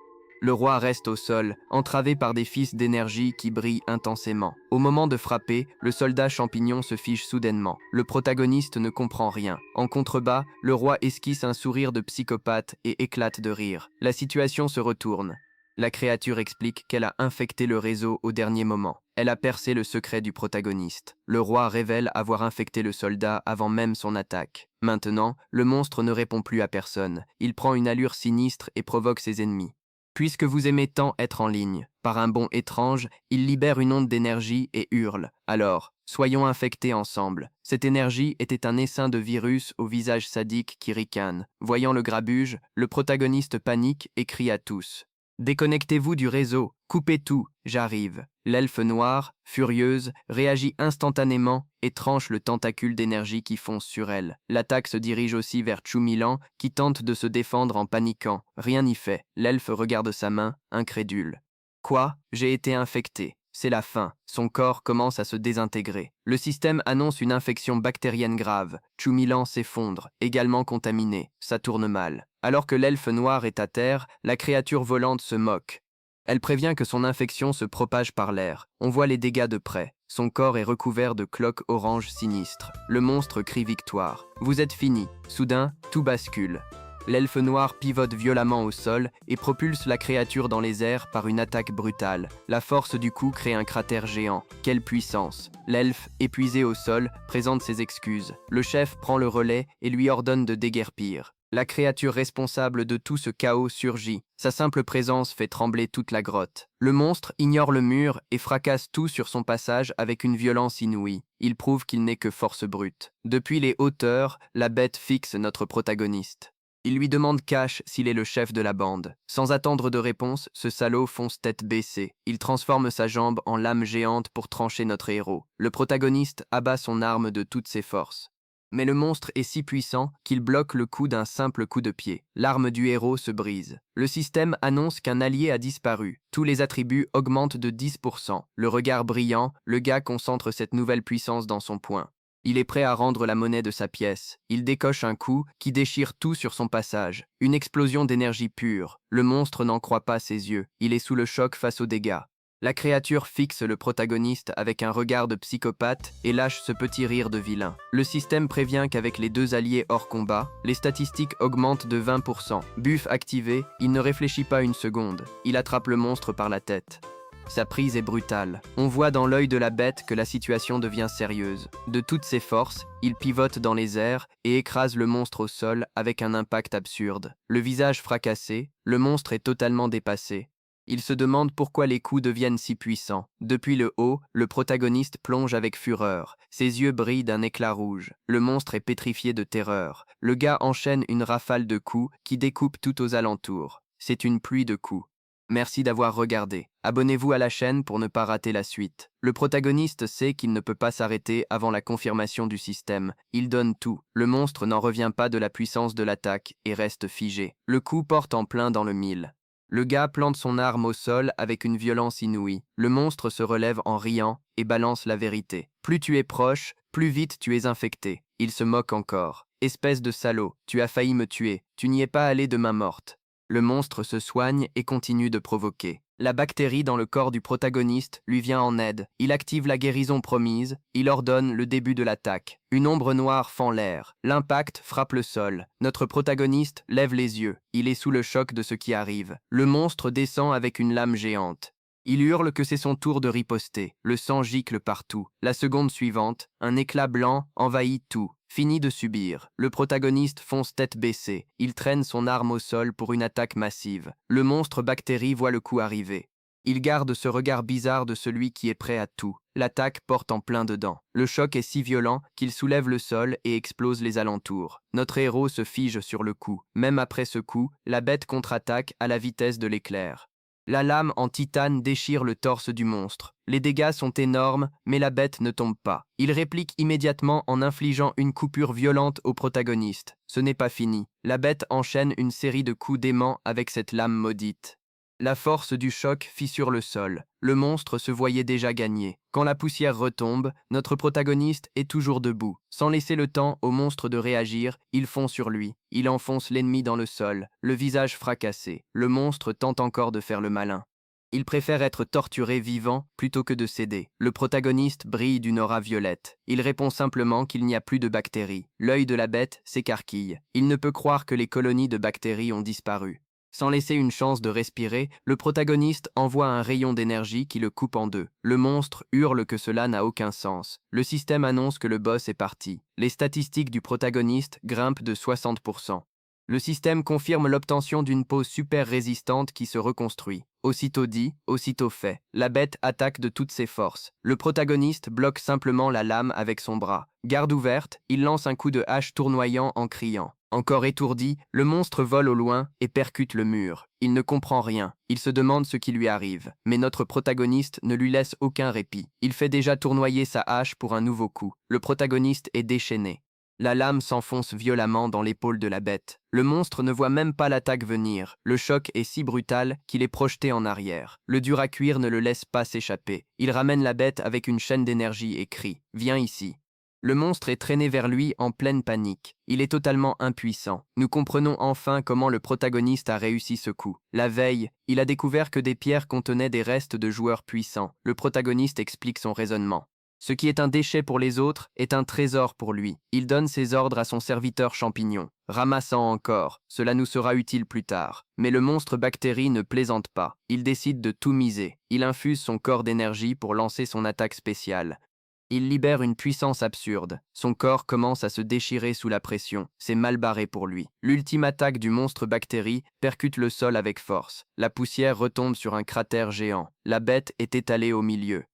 Le roi reste au sol, entravé par des fils d'énergie qui brillent intensément. Au moment de frapper, le soldat champignon se fige soudainement. Le protagoniste ne comprend rien. En contrebas, le roi esquisse un sourire de psychopathe et éclate de rire. La situation se retourne. La créature explique qu'elle a infecté le réseau au dernier moment. Elle a percé le secret du protagoniste. Le roi révèle avoir infecté le soldat avant même son attaque. Maintenant, le monstre ne répond plus à personne. Il prend une allure sinistre et provoque ses ennemis. Puisque vous aimez tant être en ligne, par un bond étrange, il libère une onde d'énergie et hurle. Alors, soyons infectés ensemble. Cette énergie était un essaim de virus au visage sadique qui ricane. Voyant le grabuge, le protagoniste panique et crie à tous. Déconnectez-vous du réseau, coupez tout, j'arrive. L'elfe noire, furieuse, réagit instantanément et tranche le tentacule d'énergie qui fonce sur elle. L'attaque se dirige aussi vers Chu-Milan, qui tente de se défendre en paniquant. Rien n'y fait. L'elfe regarde sa main, incrédule. Quoi? J'ai été infecté. C'est la fin. Son corps commence à se désintégrer. Le système annonce une infection bactérienne grave. Chu-Milan s'effondre, également contaminé. Ça tourne mal. Alors que l'elfe noir est à terre, la créature volante se moque. Elle prévient que son infection se propage par l'air. On voit les dégâts de près. Son corps est recouvert de cloques orange sinistres. Le monstre crie victoire. Vous êtes fini. Soudain, tout bascule. L'elfe noir pivote violemment au sol et propulse la créature dans les airs par une attaque brutale. La force du coup crée un cratère géant. Quelle puissance! L'elfe, épuisé au sol, présente ses excuses. Le chef prend le relais et lui ordonne de déguerpir. La créature responsable de tout ce chaos surgit. Sa simple présence fait trembler toute la grotte. Le monstre ignore le mur et fracasse tout sur son passage avec une violence inouïe. Il prouve qu'il n'est que force brute. Depuis les hauteurs, la bête fixe notre protagoniste. Il lui demande cash s'il est le chef de la bande. Sans attendre de réponse, ce salaud fonce tête baissée. Il transforme sa jambe en lame géante pour trancher notre héros. Le protagoniste abat son arme de toutes ses forces. Mais le monstre est si puissant qu'il bloque le coup d'un simple coup de pied. L'arme du héros se brise. Le système annonce qu'un allié a disparu. Tous les attributs augmentent de 10%. Le regard brillant, le gars concentre cette nouvelle puissance dans son poing. Il est prêt à rendre la monnaie de sa pièce. Il décoche un coup qui déchire tout sur son passage. Une explosion d'énergie pure. Le monstre n'en croit pas ses yeux. Il est sous le choc face aux dégâts. La créature fixe le protagoniste avec un regard de psychopathe et lâche ce petit rire de vilain. Le système prévient qu'avec les deux alliés hors combat, les statistiques augmentent de 20%. Buff activé, il ne réfléchit pas une seconde. Il attrape le monstre par la tête. Sa prise est brutale. On voit dans l'œil de la bête que la situation devient sérieuse. De toutes ses forces, il pivote dans les airs et écrase le monstre au sol avec un impact absurde. Le visage fracassé, le monstre est totalement dépassé. Il se demande pourquoi les coups deviennent si puissants. Depuis le haut, le protagoniste plonge avec fureur. Ses yeux brillent d'un éclat rouge. Le monstre est pétrifié de terreur. Le gars enchaîne une rafale de coups qui découpe tout aux alentours. C'est une pluie de coups. Merci d'avoir regardé. Abonnez-vous à la chaîne pour ne pas rater la suite. Le protagoniste sait qu'il ne peut pas s'arrêter avant la confirmation du système. Il donne tout. Le monstre n'en revient pas de la puissance de l'attaque et reste figé. Le coup porte en plein dans le mille. Le gars plante son arme au sol avec une violence inouïe. Le monstre se relève en riant et balance la vérité. Plus tu es proche, plus vite tu es infecté. Il se moque encore. Espèce de salaud, tu as failli me tuer. Tu n'y es pas allé de main morte. Le monstre se soigne et continue de provoquer. La bactérie dans le corps du protagoniste lui vient en aide. Il active la guérison promise, il ordonne le début de l'attaque. Une ombre noire fend l'air. L'impact frappe le sol. Notre protagoniste lève les yeux. Il est sous le choc de ce qui arrive. Le monstre descend avec une lame géante. Il hurle que c'est son tour de riposter. Le sang gicle partout. La seconde suivante, un éclat blanc envahit tout. Fini de subir. Le protagoniste fonce tête baissée. Il traîne son arme au sol pour une attaque massive. Le monstre bactérie voit le coup arriver. Il garde ce regard bizarre de celui qui est prêt à tout. L'attaque porte en plein dedans. Le choc est si violent qu'il soulève le sol et explose les alentours. Notre héros se fige sur le coup. Même après ce coup, la bête contre-attaque à la vitesse de l'éclair. La lame en titane déchire le torse du monstre. Les dégâts sont énormes, mais la bête ne tombe pas. Il réplique immédiatement en infligeant une coupure violente au protagoniste. Ce n'est pas fini. La bête enchaîne une série de coups d'aimant avec cette lame maudite. La force du choc fissure le sol. Le monstre se voyait déjà gagner. Quand la poussière retombe, notre protagoniste est toujours debout. Sans laisser le temps au monstre de réagir, il fond sur lui. Il enfonce l'ennemi dans le sol, le visage fracassé. Le monstre tente encore de faire le malin. Il préfère être torturé vivant plutôt que de céder. Le protagoniste brille d'une aura violette. Il répond simplement qu'il n'y a plus de bactéries. L'œil de la bête s'écarquille. Il ne peut croire que les colonies de bactéries ont disparu. Sans laisser une chance de respirer, le protagoniste envoie un rayon d'énergie qui le coupe en deux. Le monstre hurle que cela n'a aucun sens. Le système annonce que le boss est parti. Les statistiques du protagoniste grimpent de 60%. Le système confirme l'obtention d'une peau super résistante qui se reconstruit. Aussitôt dit, aussitôt fait. La bête attaque de toutes ses forces. Le protagoniste bloque simplement la lame avec son bras. Garde ouverte, il lance un coup de hache tournoyant en criant. Encore étourdi, le monstre vole au loin et percute le mur. Il ne comprend rien. Il se demande ce qui lui arrive. Mais notre protagoniste ne lui laisse aucun répit. Il fait déjà tournoyer sa hache pour un nouveau coup. Le protagoniste est déchaîné. La lame s'enfonce violemment dans l'épaule de la bête. Le monstre ne voit même pas l'attaque venir. Le choc est si brutal qu'il est projeté en arrière. Le dur à cuire ne le laisse pas s'échapper. Il ramène la bête avec une chaîne d'énergie et crie « Viens ici ». Le monstre est traîné vers lui en pleine panique. Il est totalement impuissant. Nous comprenons enfin comment le protagoniste a réussi ce coup. La veille, il a découvert que des pierres contenaient des restes de joueurs puissants. Le protagoniste explique son raisonnement. Ce qui est un déchet pour les autres est un trésor pour lui. Il donne ses ordres à son serviteur champignon. Ramassant encore, cela nous sera utile plus tard. Mais le monstre bactérie ne plaisante pas. Il décide de tout miser. Il infuse son corps d'énergie pour lancer son attaque spéciale. Il libère une puissance absurde. Son corps commence à se déchirer sous la pression. C'est mal barré pour lui. L'ultime attaque du monstre bactérie percute le sol avec force. La poussière retombe sur un cratère géant. La bête est étalée au milieu.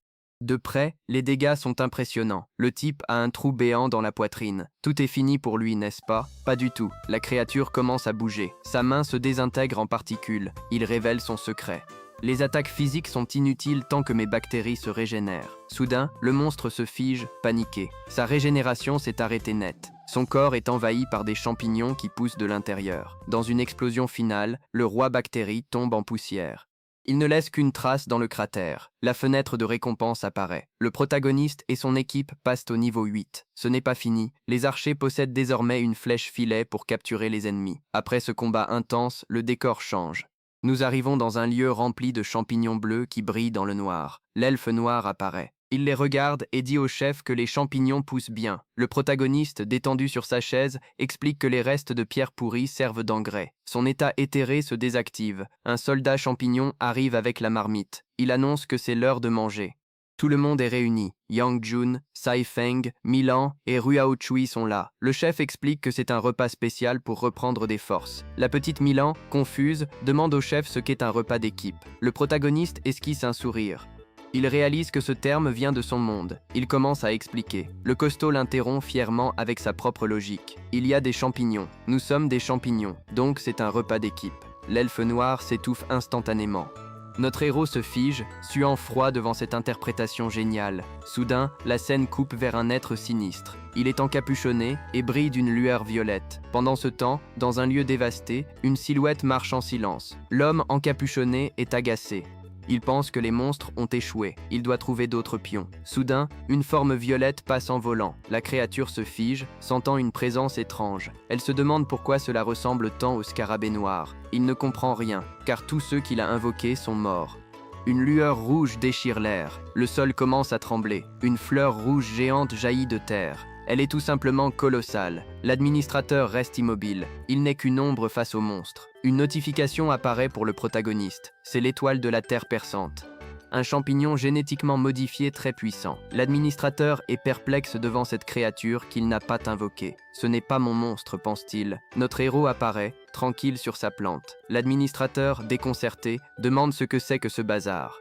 De près, les dégâts sont impressionnants. Le type a un trou béant dans la poitrine. Tout est fini pour lui, n'est-ce pas? Pas du tout. La créature commence à bouger. Sa main se désintègre en particules. Il révèle son secret. Les attaques physiques sont inutiles tant que mes bactéries se régénèrent. Soudain, le monstre se fige, paniqué. Sa régénération s'est arrêtée net. Son corps est envahi par des champignons qui poussent de l'intérieur. Dans une explosion finale, le roi bactérie tombe en poussière. Il ne laisse qu'une trace dans le cratère. La fenêtre de récompense apparaît. Le protagoniste et son équipe passent au niveau 8. Ce n'est pas fini. Les archers possèdent désormais une flèche filet pour capturer les ennemis. Après ce combat intense, le décor change. Nous arrivons dans un lieu rempli de champignons bleus qui brillent dans le noir. L'elfe noir apparaît. Il les regarde et dit au chef que les champignons poussent bien. Le protagoniste, détendu sur sa chaise, explique que les restes de pierres pourries servent d'engrais. Son état éthéré se désactive. Un soldat champignon arrive avec la marmite. Il annonce que c'est l'heure de manger. Tout le monde est réuni. Yang Jun, Sai Feng, Milan et Ruao Chui sont là. Le chef explique que c'est un repas spécial pour reprendre des forces. La petite Milan, confuse, demande au chef ce qu'est un repas d'équipe. Le protagoniste esquisse un sourire. Il réalise que ce terme vient de son monde. Il commence à expliquer. Le costaud l'interrompt fièrement avec sa propre logique. Il y a des champignons. Nous sommes des champignons. Donc c'est un repas d'équipe. L'elfe noir s'étouffe instantanément. Notre héros se fige, suant froid devant cette interprétation géniale. Soudain, la scène coupe vers un être sinistre. Il est encapuchonné et brille d'une lueur violette. Pendant ce temps, dans un lieu dévasté, une silhouette marche en silence. L'homme encapuchonné est agacé. Il pense que les monstres ont échoué. Il doit trouver d'autres pions. Soudain, une forme violette passe en volant. La créature se fige, sentant une présence étrange. Elle se demande pourquoi cela ressemble tant au scarabée noir. Il ne comprend rien, car tous ceux qu'il a invoqués sont morts. Une lueur rouge déchire l'air. Le sol commence à trembler. Une fleur rouge géante jaillit de terre. Elle est tout simplement colossale. L'administrateur reste immobile. Il n'est qu'une ombre face au monstre. Une notification apparaît pour le protagoniste. C'est l'étoile de la Terre perçante. Un champignon génétiquement modifié très puissant. L'administrateur est perplexe devant cette créature qu'il n'a pas invoquée. Ce n'est pas mon monstre, pense-t-il. Notre héros apparaît, tranquille sur sa plante. L'administrateur, déconcerté, demande ce que c'est que ce bazar.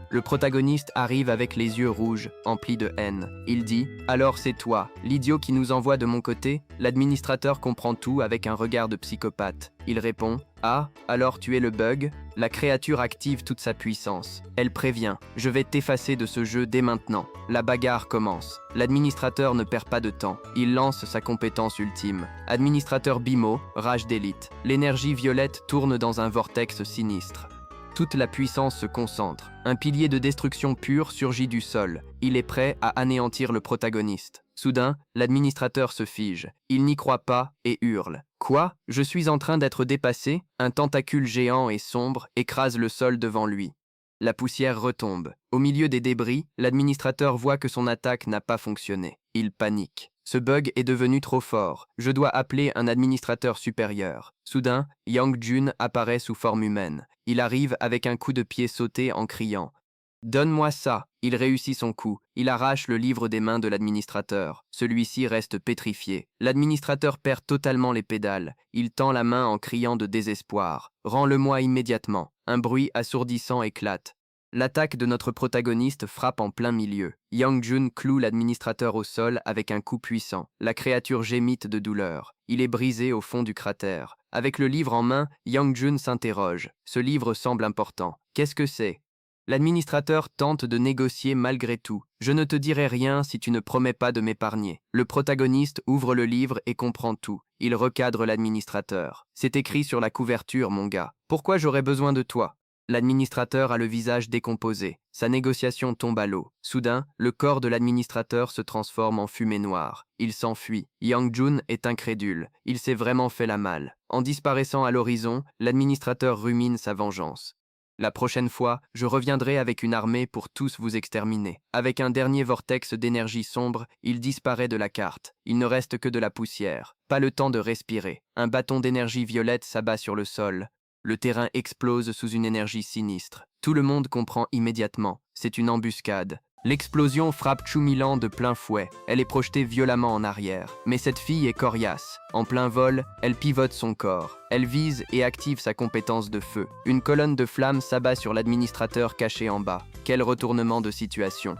Le protagoniste arrive avec les yeux rouges, emplis de haine. Il dit « Alors c'est toi, l'idiot qui nous envoie de mon côté ?» L'administrateur comprend tout avec un regard de psychopathe. Il répond « Ah, alors tu es le bug ?» La créature active toute sa puissance. Elle prévient « Je vais t'effacer de ce jeu dès maintenant ». La bagarre commence. L'administrateur ne perd pas de temps. Il lance sa compétence ultime. Administrateur Bimo, rage d'élite. L'énergie violette tourne dans un vortex sinistre. Toute la puissance se concentre. Un pilier de destruction pure surgit du sol. Il est prêt à anéantir le protagoniste. Soudain, l'administrateur se fige. Il n'y croit pas et hurle. « Quoi? Je suis en train d'être dépassé ?» Un tentacule géant et sombre écrase le sol devant lui. La poussière retombe. Au milieu des débris, l'administrateur voit que son attaque n'a pas fonctionné. Il panique. Ce bug est devenu trop fort. Je dois appeler un administrateur supérieur. Soudain, Yang Jun apparaît sous forme humaine. Il arrive avec un coup de pied sauté en criant Donne-moi ça. Il réussit son coup. Il arrache le livre des mains de l'administrateur. Celui-ci reste pétrifié. L'administrateur perd totalement les pédales. Il tend la main en criant de désespoir. Rends-le-moi immédiatement. Un bruit assourdissant éclate. L'attaque de notre protagoniste frappe en plein milieu. Yang Jun cloue l'administrateur au sol avec un coup puissant. La créature gémite de douleur. Il est brisé au fond du cratère. Avec le livre en main, Yang Jun s'interroge. Ce livre semble important. Qu'est-ce que c'est? L'administrateur tente de négocier malgré tout. Je ne te dirai rien si tu ne promets pas de m'épargner. Le protagoniste ouvre le livre et comprend tout. Il recadre l'administrateur. C'est écrit sur la couverture, mon gars. Pourquoi j'aurais besoin de toi? L'administrateur a le visage décomposé. Sa négociation tombe à l'eau. Soudain, le corps de l'administrateur se transforme en fumée noire. Il s'enfuit. Yang Jun est incrédule. Il s'est vraiment fait la malle. En disparaissant à l'horizon, l'administrateur rumine sa vengeance. La prochaine fois, je reviendrai avec une armée pour tous vous exterminer. Avec un dernier vortex d'énergie sombre, il disparaît de la carte. Il ne reste que de la poussière. Pas le temps de respirer. Un bâton d'énergie violette s'abat sur le sol. Le terrain explose sous une énergie sinistre. Tout le monde comprend immédiatement. C'est une embuscade. L'explosion frappe Chu Milan de plein fouet. Elle est projetée violemment en arrière. Mais cette fille est coriace. En plein vol, elle pivote son corps. Elle vise et active sa compétence de feu. Une colonne de flammes s'abat sur l'administrateur caché en bas. Quel retournement de situation.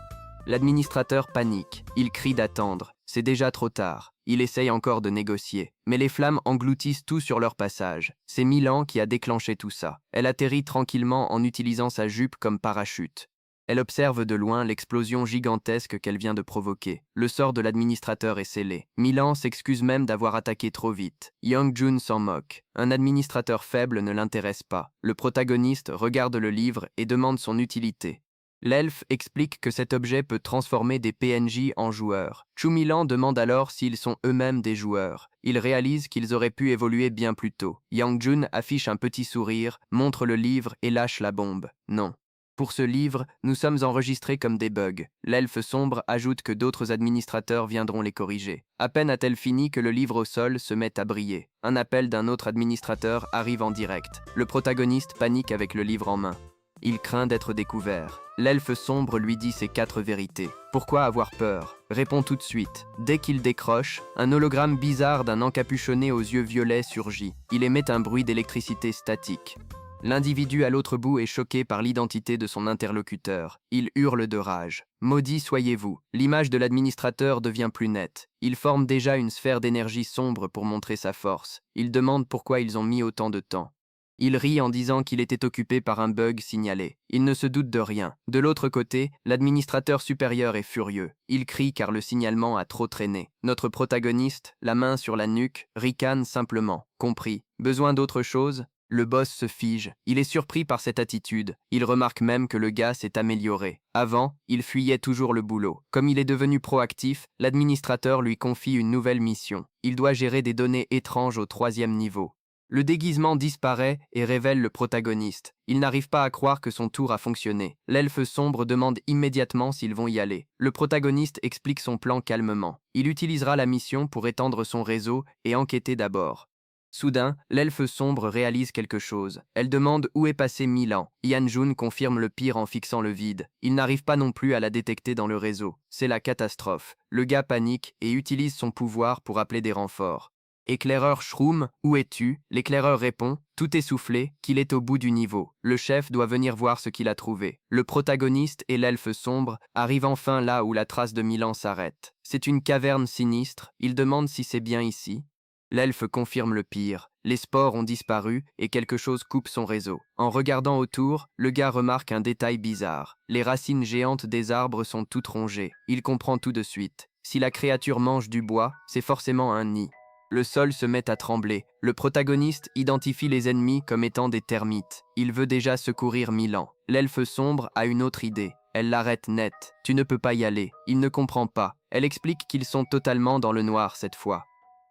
L'administrateur panique. Il crie d'attendre. C'est déjà trop tard. Il essaye encore de négocier. Mais les flammes engloutissent tout sur leur passage. C'est Milan qui a déclenché tout ça. Elle atterrit tranquillement en utilisant sa jupe comme parachute. Elle observe de loin l'explosion gigantesque qu'elle vient de provoquer. Le sort de l'administrateur est scellé. Milan s'excuse même d'avoir attaqué trop vite. Yang Jun s'en moque. Un administrateur faible ne l'intéresse pas. Le protagoniste regarde le livre et demande son utilité. L'elfe explique que cet objet peut transformer des PNJ en joueurs. Chu Milan demande alors s'ils sont eux-mêmes des joueurs. Il réalise qu'ils auraient pu évoluer bien plus tôt. Yang Jun affiche un petit sourire, montre le livre et lâche la bombe. Non. Pour ce livre, nous sommes enregistrés comme des bugs. L'elfe sombre ajoute que d'autres administrateurs viendront les corriger. À peine a-t-elle fini que le livre au sol se met à briller. Un appel d'un autre administrateur arrive en direct. Le protagoniste panique avec le livre en main. Il craint d'être découvert. L'elfe sombre lui dit ses 4 vérités. Pourquoi avoir peur? Réponds tout de suite. Dès qu'il décroche, un hologramme bizarre d'un encapuchonné aux yeux violets surgit. Il émet un bruit d'électricité statique. L'individu à l'autre bout est choqué par l'identité de son interlocuteur. Il hurle de rage. Maudit soyez-vous. L'image de l'administrateur devient plus nette. Il forme déjà une sphère d'énergie sombre pour montrer sa force. Il demande pourquoi ils ont mis autant de temps. Il rit en disant qu'il était occupé par un bug signalé. Il ne se doute de rien. De l'autre côté, l'administrateur supérieur est furieux. Il crie car le signalement a trop traîné. Notre protagoniste, la main sur la nuque, ricane simplement. Compris. Besoin d'autre chose? Le boss se fige. Il est surpris par cette attitude. Il remarque même que le gars s'est amélioré. Avant, il fuyait toujours le boulot. Comme il est devenu proactif, l'administrateur lui confie une nouvelle mission. Il doit gérer des données étranges au 3e niveau. Le déguisement disparaît et révèle le protagoniste. Il n'arrive pas à croire que son tour a fonctionné. L'elfe sombre demande immédiatement s'ils vont y aller. Le protagoniste explique son plan calmement. Il utilisera la mission pour étendre son réseau et enquêter d'abord. Soudain, l'elfe sombre réalise quelque chose. Elle demande où est passé Milan. Yang Jun confirme le pire en fixant le vide. Il n'arrive pas non plus à la détecter dans le réseau. C'est la catastrophe. Le gars panique et utilise son pouvoir pour appeler des renforts. Éclaireur Shroom, où es-tu? L'éclaireur répond, tout essoufflé, qu'il est au bout du niveau. Le chef doit venir voir ce qu'il a trouvé. Le protagoniste et l'elfe sombre arrivent enfin là où la trace de Milan s'arrête. C'est une caverne sinistre, il demande si c'est bien ici. L'elfe confirme le pire. Les spores ont disparu et quelque chose coupe son réseau. En regardant autour, le gars remarque un détail bizarre. Les racines géantes des arbres sont toutes rongées. Il comprend tout de suite. Si la créature mange du bois, c'est forcément un nid. Le sol se met à trembler. Le protagoniste identifie les ennemis comme étant des termites. Il veut déjà secourir Milan. L'elfe sombre a une autre idée. Elle l'arrête net. Tu ne peux pas y aller. Il ne comprend pas. Elle explique qu'ils sont totalement dans le noir cette fois.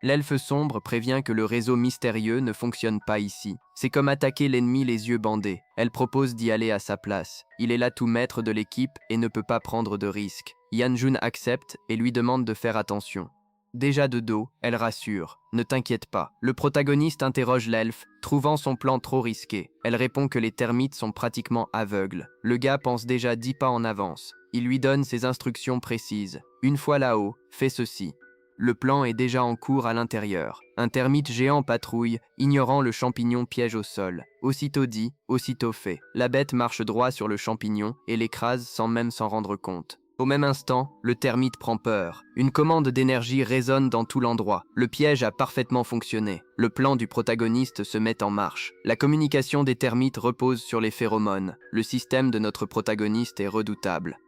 L'elfe sombre prévient que le réseau mystérieux ne fonctionne pas ici. C'est comme attaquer l'ennemi les yeux bandés. Elle propose d'y aller à sa place. Il est là tout maître de l'équipe et ne peut pas prendre de risques. Yang Jun accepte et lui demande de faire attention. Déjà de dos, elle rassure. Ne t'inquiète pas. Le protagoniste interroge l'elfe, trouvant son plan trop risqué. Elle répond que les termites sont pratiquement aveugles. Le gars pense déjà 10 pas en avance. Il lui donne ses instructions précises. Une fois là-haut, fais ceci. Le plan est déjà en cours à l'intérieur. Un termite géant patrouille, ignorant le champignon piège au sol. Aussitôt dit, aussitôt fait. La bête marche droit sur le champignon et l'écrase sans même s'en rendre compte. Au même instant, le termite prend peur. Une commande d'énergie résonne dans tout l'endroit. Le piège a parfaitement fonctionné. Le plan du protagoniste se met en marche. La communication des termites repose sur les phéromones. Le système de notre protagoniste est redoutable.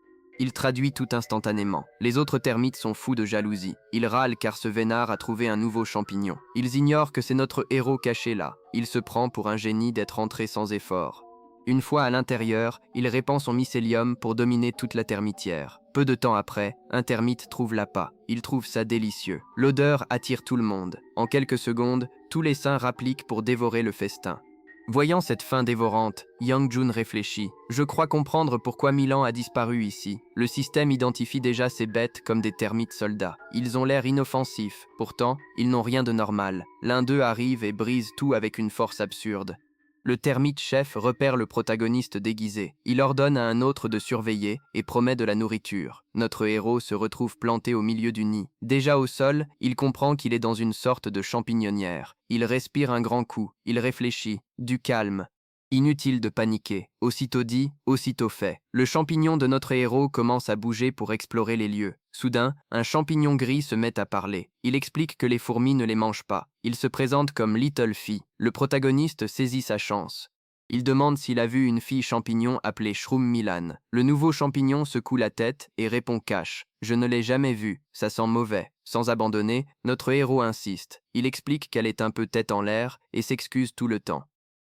Il traduit tout instantanément. Les autres termites sont fous de jalousie. Ils râlent car ce vénard a trouvé un nouveau champignon. Ils ignorent que c'est notre héros caché là. Il se prend pour un génie d'être entré sans effort. Une fois à l'intérieur, il répand son mycélium pour dominer toute la termitière. Peu de temps après, un termite trouve l'appât. Il trouve ça délicieux. L'odeur attire tout le monde. En quelques secondes, tous les saints rappliquent pour dévorer le festin. Voyant cette faim dévorante, Yang Jun réfléchit. Je crois comprendre pourquoi Milan a disparu ici. Le système identifie déjà ces bêtes comme des termites soldats. Ils ont l'air inoffensifs. Pourtant, ils n'ont rien de normal. L'un d'eux arrive et brise tout avec une force absurde. Le termite chef repère le protagoniste déguisé. Il ordonne à un autre de surveiller et promet de la nourriture. Notre héros se retrouve planté au milieu du nid. Déjà au sol, il comprend qu'il est dans une sorte de champignonnière. Il respire un grand coup. Il réfléchit. Du calme. Inutile de paniquer. Aussitôt dit, aussitôt fait. Le champignon de notre héros commence à bouger pour explorer les lieux. Soudain, un champignon gris se met à parler. Il explique que les fourmis ne les mangent pas. Il se présente comme Little Fee. Le protagoniste saisit sa chance. Il demande s'il a vu une fille champignon appelée Shroom Milan. Le nouveau champignon secoue la tête et répond cash. Je ne l'ai jamais vue, ça sent mauvais. Sans abandonner, notre héros insiste. Il explique qu'elle est un peu tête en l'air et s'excuse tout le temps.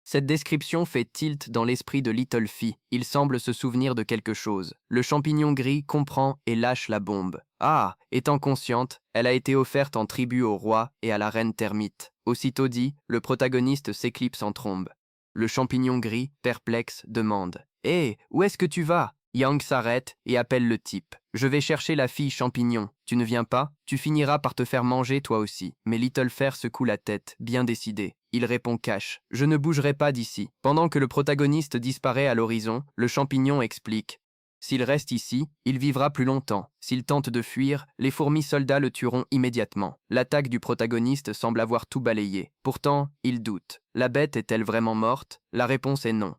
Cette description fait tilt dans l'esprit de Little Fee. Il semble se souvenir de quelque chose. Le champignon gris comprend et lâche la bombe. Ah, étant consciente, elle a été offerte en tribut au roi et à la reine termite. Aussitôt dit, le protagoniste s'éclipse en trombe. Le champignon gris, perplexe, demande « Hé, où est-ce que tu vas ?» Yang s'arrête et appelle le type. « Je vais chercher la fille champignon. Tu ne viens pas? Tu finiras par te faire manger toi aussi. » Mais Little Fer secoue la tête, bien décidé. Il répond cash. « Je ne bougerai pas d'ici. » Pendant que le protagoniste disparaît à l'horizon, le champignon explique. S'il reste ici, il vivra plus longtemps. S'il tente de fuir, les fourmis soldats le tueront immédiatement. L'attaque du protagoniste semble avoir tout balayé. Pourtant, il doute. La bête est-elle vraiment morte? La réponse est non.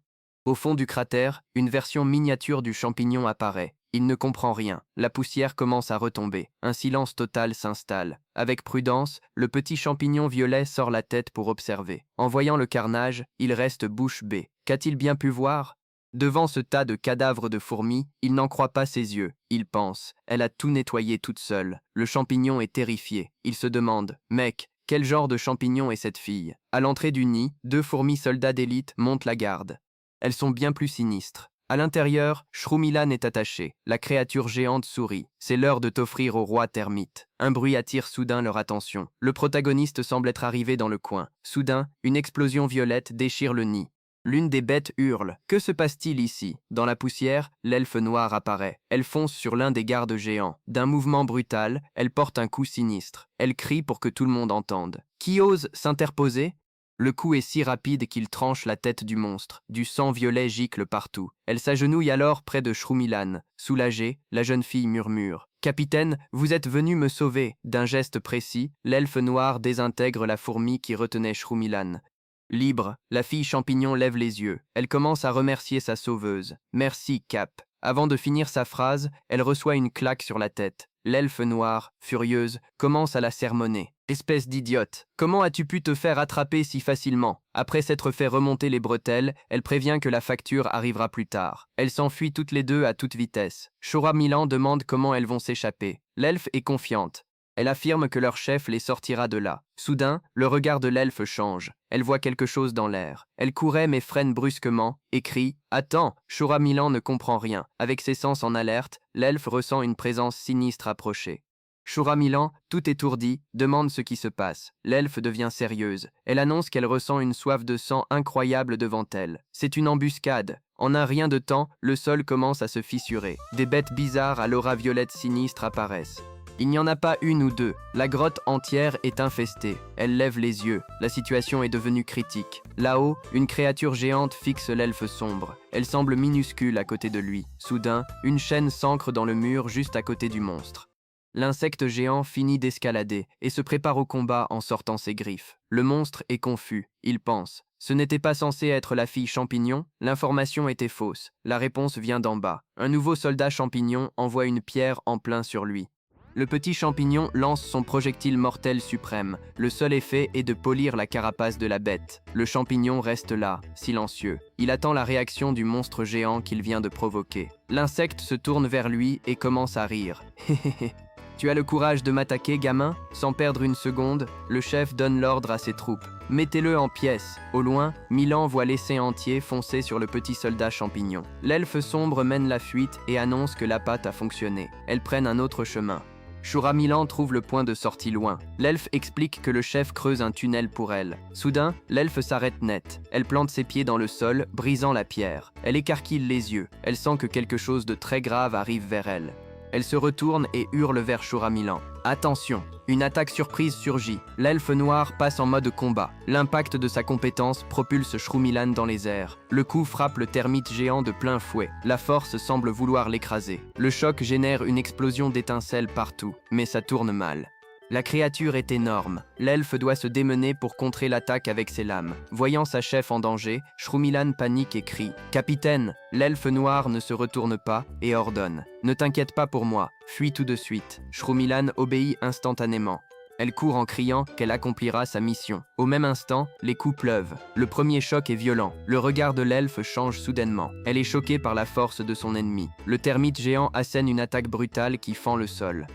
Au fond du cratère, une version miniature du champignon apparaît. Il ne comprend rien. La poussière commence à retomber. Un silence total s'installe. Avec prudence, le petit champignon violet sort la tête pour observer. En voyant le carnage, il reste bouche bée. Qu'a-t-il bien pu voir? Devant ce tas de cadavres de fourmis, il n'en croit pas ses yeux. Il pense, elle a tout nettoyé toute seule. Le champignon est terrifié. Il se demande, mec, quel genre de champignon est cette fille? À l'entrée du nid, 2 fourmis soldats d'élite montent la garde. Elles sont bien plus sinistres. À l'intérieur, Shrumilan est attachée. La créature géante sourit. C'est l'heure de t'offrir au roi termite. Un bruit attire soudain leur attention. Le protagoniste semble être arrivé dans le coin. Soudain, une explosion violette déchire le nid. L'une des bêtes hurle. Que se passe-t-il ici? Dans la poussière, l'elfe noire apparaît. Elle fonce sur l'un des gardes géants. D'un mouvement brutal, elle porte un coup sinistre. Elle crie pour que tout le monde entende. Qui ose s'interposer? Le coup est si rapide qu'il tranche la tête du monstre. Du sang violet gicle partout. Elle s'agenouille alors près de Shrumilan. Soulagée, la jeune fille murmure. « Capitaine, vous êtes venu me sauver. » D'un geste précis, l'elfe noir désintègre la fourmi qui retenait Shrumilan. Libre, la fille champignon lève les yeux. Elle commence à remercier sa sauveuse. « Merci, Cap. » Avant de finir sa phrase, elle reçoit une claque sur la tête. L'elfe noire, furieuse, commence à la sermonner. « Espèce d'idiote, comment as-tu pu te faire attraper si facilement ?» Après s'être fait remonter les bretelles, elle prévient que la facture arrivera plus tard. Elles s'enfuient toutes les deux à toute vitesse. Shrumilan demande comment elles vont s'échapper. L'elfe est confiante. Elle affirme que leur chef les sortira de là. Soudain, le regard de l'elfe change. Elle voit quelque chose dans l'air. Elle courait mais freine brusquement et crie « Attends !» Shrumilan ne comprend rien. Avec ses sens en alerte, l'elfe ressent une présence sinistre approcher. Shrumilan, tout étourdi, demande ce qui se passe. L'elfe devient sérieuse. Elle annonce qu'elle ressent une soif de sang incroyable devant elle. C'est une embuscade. En un rien de temps, le sol commence à se fissurer. Des bêtes bizarres à l'aura violette sinistre apparaissent. Il n'y en a pas une ou deux. La grotte entière est infestée. Elle lève les yeux. La situation est devenue critique. Là-haut, une créature géante fixe l'elfe sombre. Elle semble minuscule à côté de lui. Soudain, une chaîne s'ancre dans le mur juste à côté du monstre. L'insecte géant finit d'escalader et se prépare au combat en sortant ses griffes. Le monstre est confus. Il pense. Ce n'était pas censé être la fille champignon, l'information était fausse. La réponse vient d'en bas. Un nouveau soldat champignon envoie une pierre en plein sur lui. Le petit champignon lance son projectile mortel suprême. Le seul effet est de polir la carapace de la bête. Le champignon reste là, silencieux. Il attend la réaction du monstre géant qu'il vient de provoquer. L'insecte se tourne vers lui et commence à rire. Tu as le courage de m'attaquer, gamin? Sans perdre une seconde, le chef donne l'ordre à ses troupes. Mettez-le en pièces. Au loin, Milan voit l'essai entier foncer sur le petit soldat champignon. L'elfe sombre mène la fuite et annonce que la patte a fonctionné. Elles prennent un autre chemin. Shura Milan trouve le point de sortie loin. L'elfe explique que le chef creuse un tunnel pour elle. Soudain, l'elfe s'arrête net. Elle plante ses pieds dans le sol, brisant la pierre. Elle écarquille les yeux. Elle sent que quelque chose de très grave arrive vers elle. Elle se retourne et hurle vers Shura Milan. Attention, une attaque surprise surgit. L'elfe noir passe en mode combat. L'impact de sa compétence propulse Shrumilan dans les airs. Le coup frappe le termite géant de plein fouet. La force semble vouloir l'écraser. Le choc génère une explosion d'étincelles partout, mais ça tourne mal. La créature est énorme. L'elfe doit se démener pour contrer l'attaque avec ses lames. Voyant sa chef en danger, Shrumilan panique et crie « Capitaine !» L'elfe noir ne se retourne pas et ordonne « Ne t'inquiète pas pour moi, fuis tout de suite !» Shrumilan obéit instantanément. Elle court en criant qu'elle accomplira sa mission. Au même instant, les coups pleuvent. Le premier choc est violent. Le regard de l'elfe change soudainement. Elle est choquée par la force de son ennemi. Le termite géant assène une attaque brutale qui fend le sol.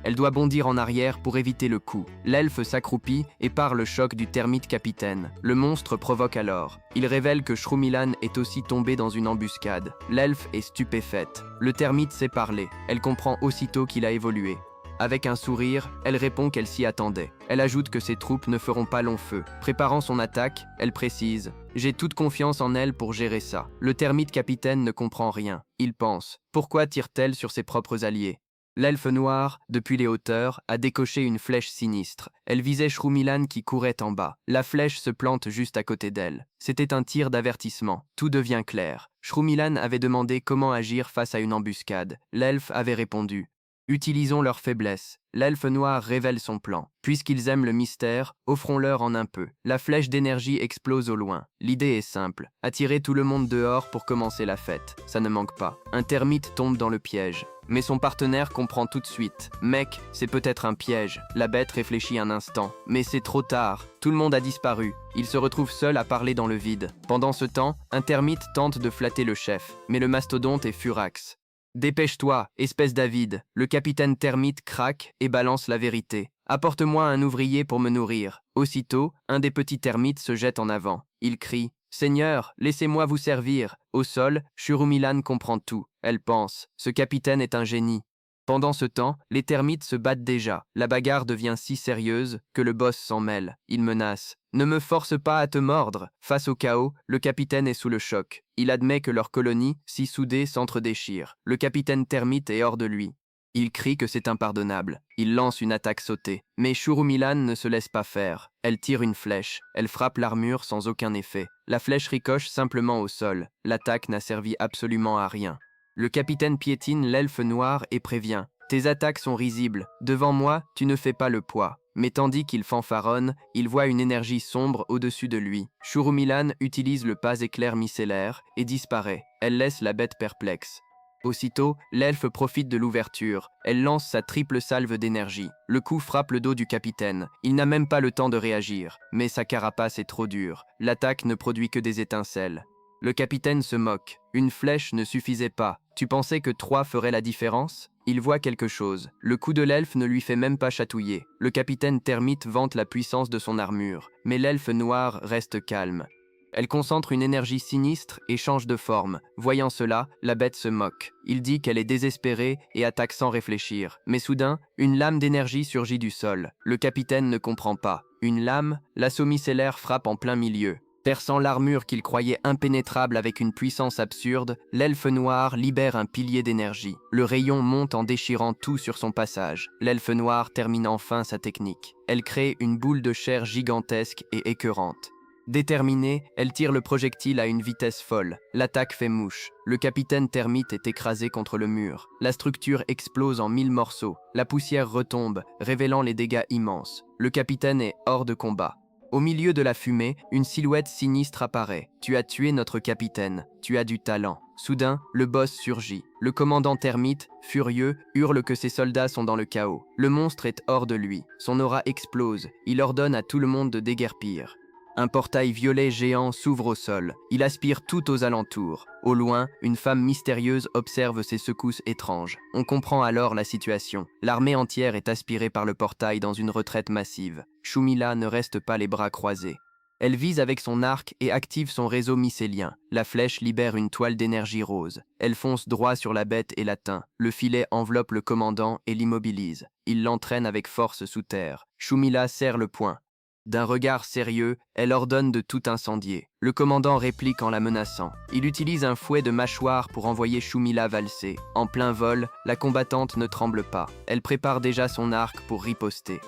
Elle doit bondir en arrière pour éviter le coup. L'elfe s'accroupit et part le choc du termite capitaine. Le monstre provoque alors. Il révèle que Shrumilan est aussi tombé dans une embuscade. L'elfe est stupéfaite. Le termite sait parler. Elle comprend aussitôt qu'il a évolué. Avec un sourire, elle répond qu'elle s'y attendait. Elle ajoute que ses troupes ne feront pas long feu. Préparant son attaque, elle précise « J'ai toute confiance en elle pour gérer ça ». Le termite capitaine ne comprend rien. Il pense « Pourquoi tire-t-elle sur ses propres alliés ?» L'elfe noir, depuis les hauteurs, a décoché une flèche sinistre. Elle visait Shrumilan qui courait en bas. La flèche se plante juste à côté d'elle. C'était un tir d'avertissement. Tout devient clair. Shrumilan avait demandé comment agir face à une embuscade. L'elfe avait répondu « Utilisons leur faiblesse ». L'elfe noir révèle son plan. Puisqu'ils aiment le mystère, offrons-leur en un peu. La flèche d'énergie explose au loin. L'idée est simple. Attirer tout le monde dehors pour commencer la fête. Ça ne manque pas. Un termite tombe dans le piège. Mais son partenaire comprend tout de suite. « Mec, c'est peut-être un piège. » La bête réfléchit un instant. Mais c'est trop tard. Tout le monde a disparu. Il se retrouve seul à parler dans le vide. Pendant ce temps, un termite tente de flatter le chef. Mais le mastodonte est furax. « Dépêche-toi, espèce d'avide !» Le capitaine termite craque et balance la vérité. « Apporte-moi un ouvrier pour me nourrir. » Aussitôt, un des petits termites se jette en avant. Il crie « Seigneur, laissez-moi vous servir !» Au sol, Shrumilan comprend tout. Elle pense « Ce capitaine est un génie !» Pendant ce temps, les termites se battent déjà. La bagarre devient si sérieuse que le boss s'en mêle. Il menace « Ne me force pas à te mordre !» Face au chaos, le capitaine est sous le choc. Il admet que leur colonie, si soudée, s'entre-déchire. Le capitaine termite est hors de lui. Il crie que c'est impardonnable. Il lance une attaque sautée. Mais Shrumilan ne se laisse pas faire. Elle tire une flèche. Elle frappe l'armure sans aucun effet. La flèche ricoche simplement au sol. L'attaque n'a servi absolument à rien. Le capitaine piétine l'elfe noir et prévient « Tes attaques sont risibles. Devant moi, tu ne fais pas le poids. » Mais tandis qu'il fanfaronne, il voit une énergie sombre au-dessus de lui. Shrumilan utilise le pas éclair micellaire et disparaît. Elle laisse la bête perplexe. Aussitôt, l'elfe profite de l'ouverture. Elle lance sa triple salve d'énergie. Le coup frappe le dos du capitaine. Il n'a même pas le temps de réagir. Mais sa carapace est trop dure. L'attaque ne produit que des étincelles. Le capitaine se moque. Une flèche ne suffisait pas. Tu pensais que 3 ferait la différence ? Il voit quelque chose. Le coup de l'elfe ne lui fait même pas chatouiller. Le capitaine termite vante la puissance de son armure. Mais l'elfe noir reste calme. Elle concentre une énergie sinistre et change de forme. Voyant cela, la bête se moque. Il dit qu'elle est désespérée et attaque sans réfléchir. Mais soudain, une lame d'énergie surgit du sol. Le capitaine ne comprend pas. Une lame, l'assaut micellaire frappe en plein milieu. Perçant l'armure qu'il croyait impénétrable avec une puissance absurde, l'elfe noir libère un pilier d'énergie. Le rayon monte en déchirant tout sur son passage. L'elfe noir termine enfin sa technique. Elle crée une boule de chair gigantesque et écœurante. Déterminée, elle tire le projectile à une vitesse folle. L'attaque fait mouche. Le capitaine Termite est écrasé contre le mur. La structure explose en 1000 morceaux. La poussière retombe, révélant les dégâts immenses. Le capitaine est hors de combat. Au milieu de la fumée, une silhouette sinistre apparaît. Tu as tué notre capitaine. Tu as du talent. Soudain, le boss surgit. Le commandant Termite, furieux, hurle que ses soldats sont dans le chaos. Le monstre est hors de lui. Son aura explose. Il ordonne à tout le monde de déguerpir. Un portail violet géant s'ouvre au sol. Il aspire tout aux alentours. Au loin, une femme mystérieuse observe ces secousses étranges. On comprend alors la situation. L'armée entière est aspirée par le portail dans une retraite massive. Shumila ne reste pas les bras croisés. Elle vise avec son arc et active son réseau mycélien. La flèche libère une toile d'énergie rose. Elle fonce droit sur la bête et l'atteint. Le filet enveloppe le commandant et l'immobilise. Il l'entraîne avec force sous terre. Shumila serre le poing. D'un regard sérieux, elle ordonne de tout incendier. Le commandant réplique en la menaçant. Il utilise un fouet de mâchoire pour envoyer Shumila valser. En plein vol, la combattante ne tremble pas. Elle prépare déjà son arc pour riposter.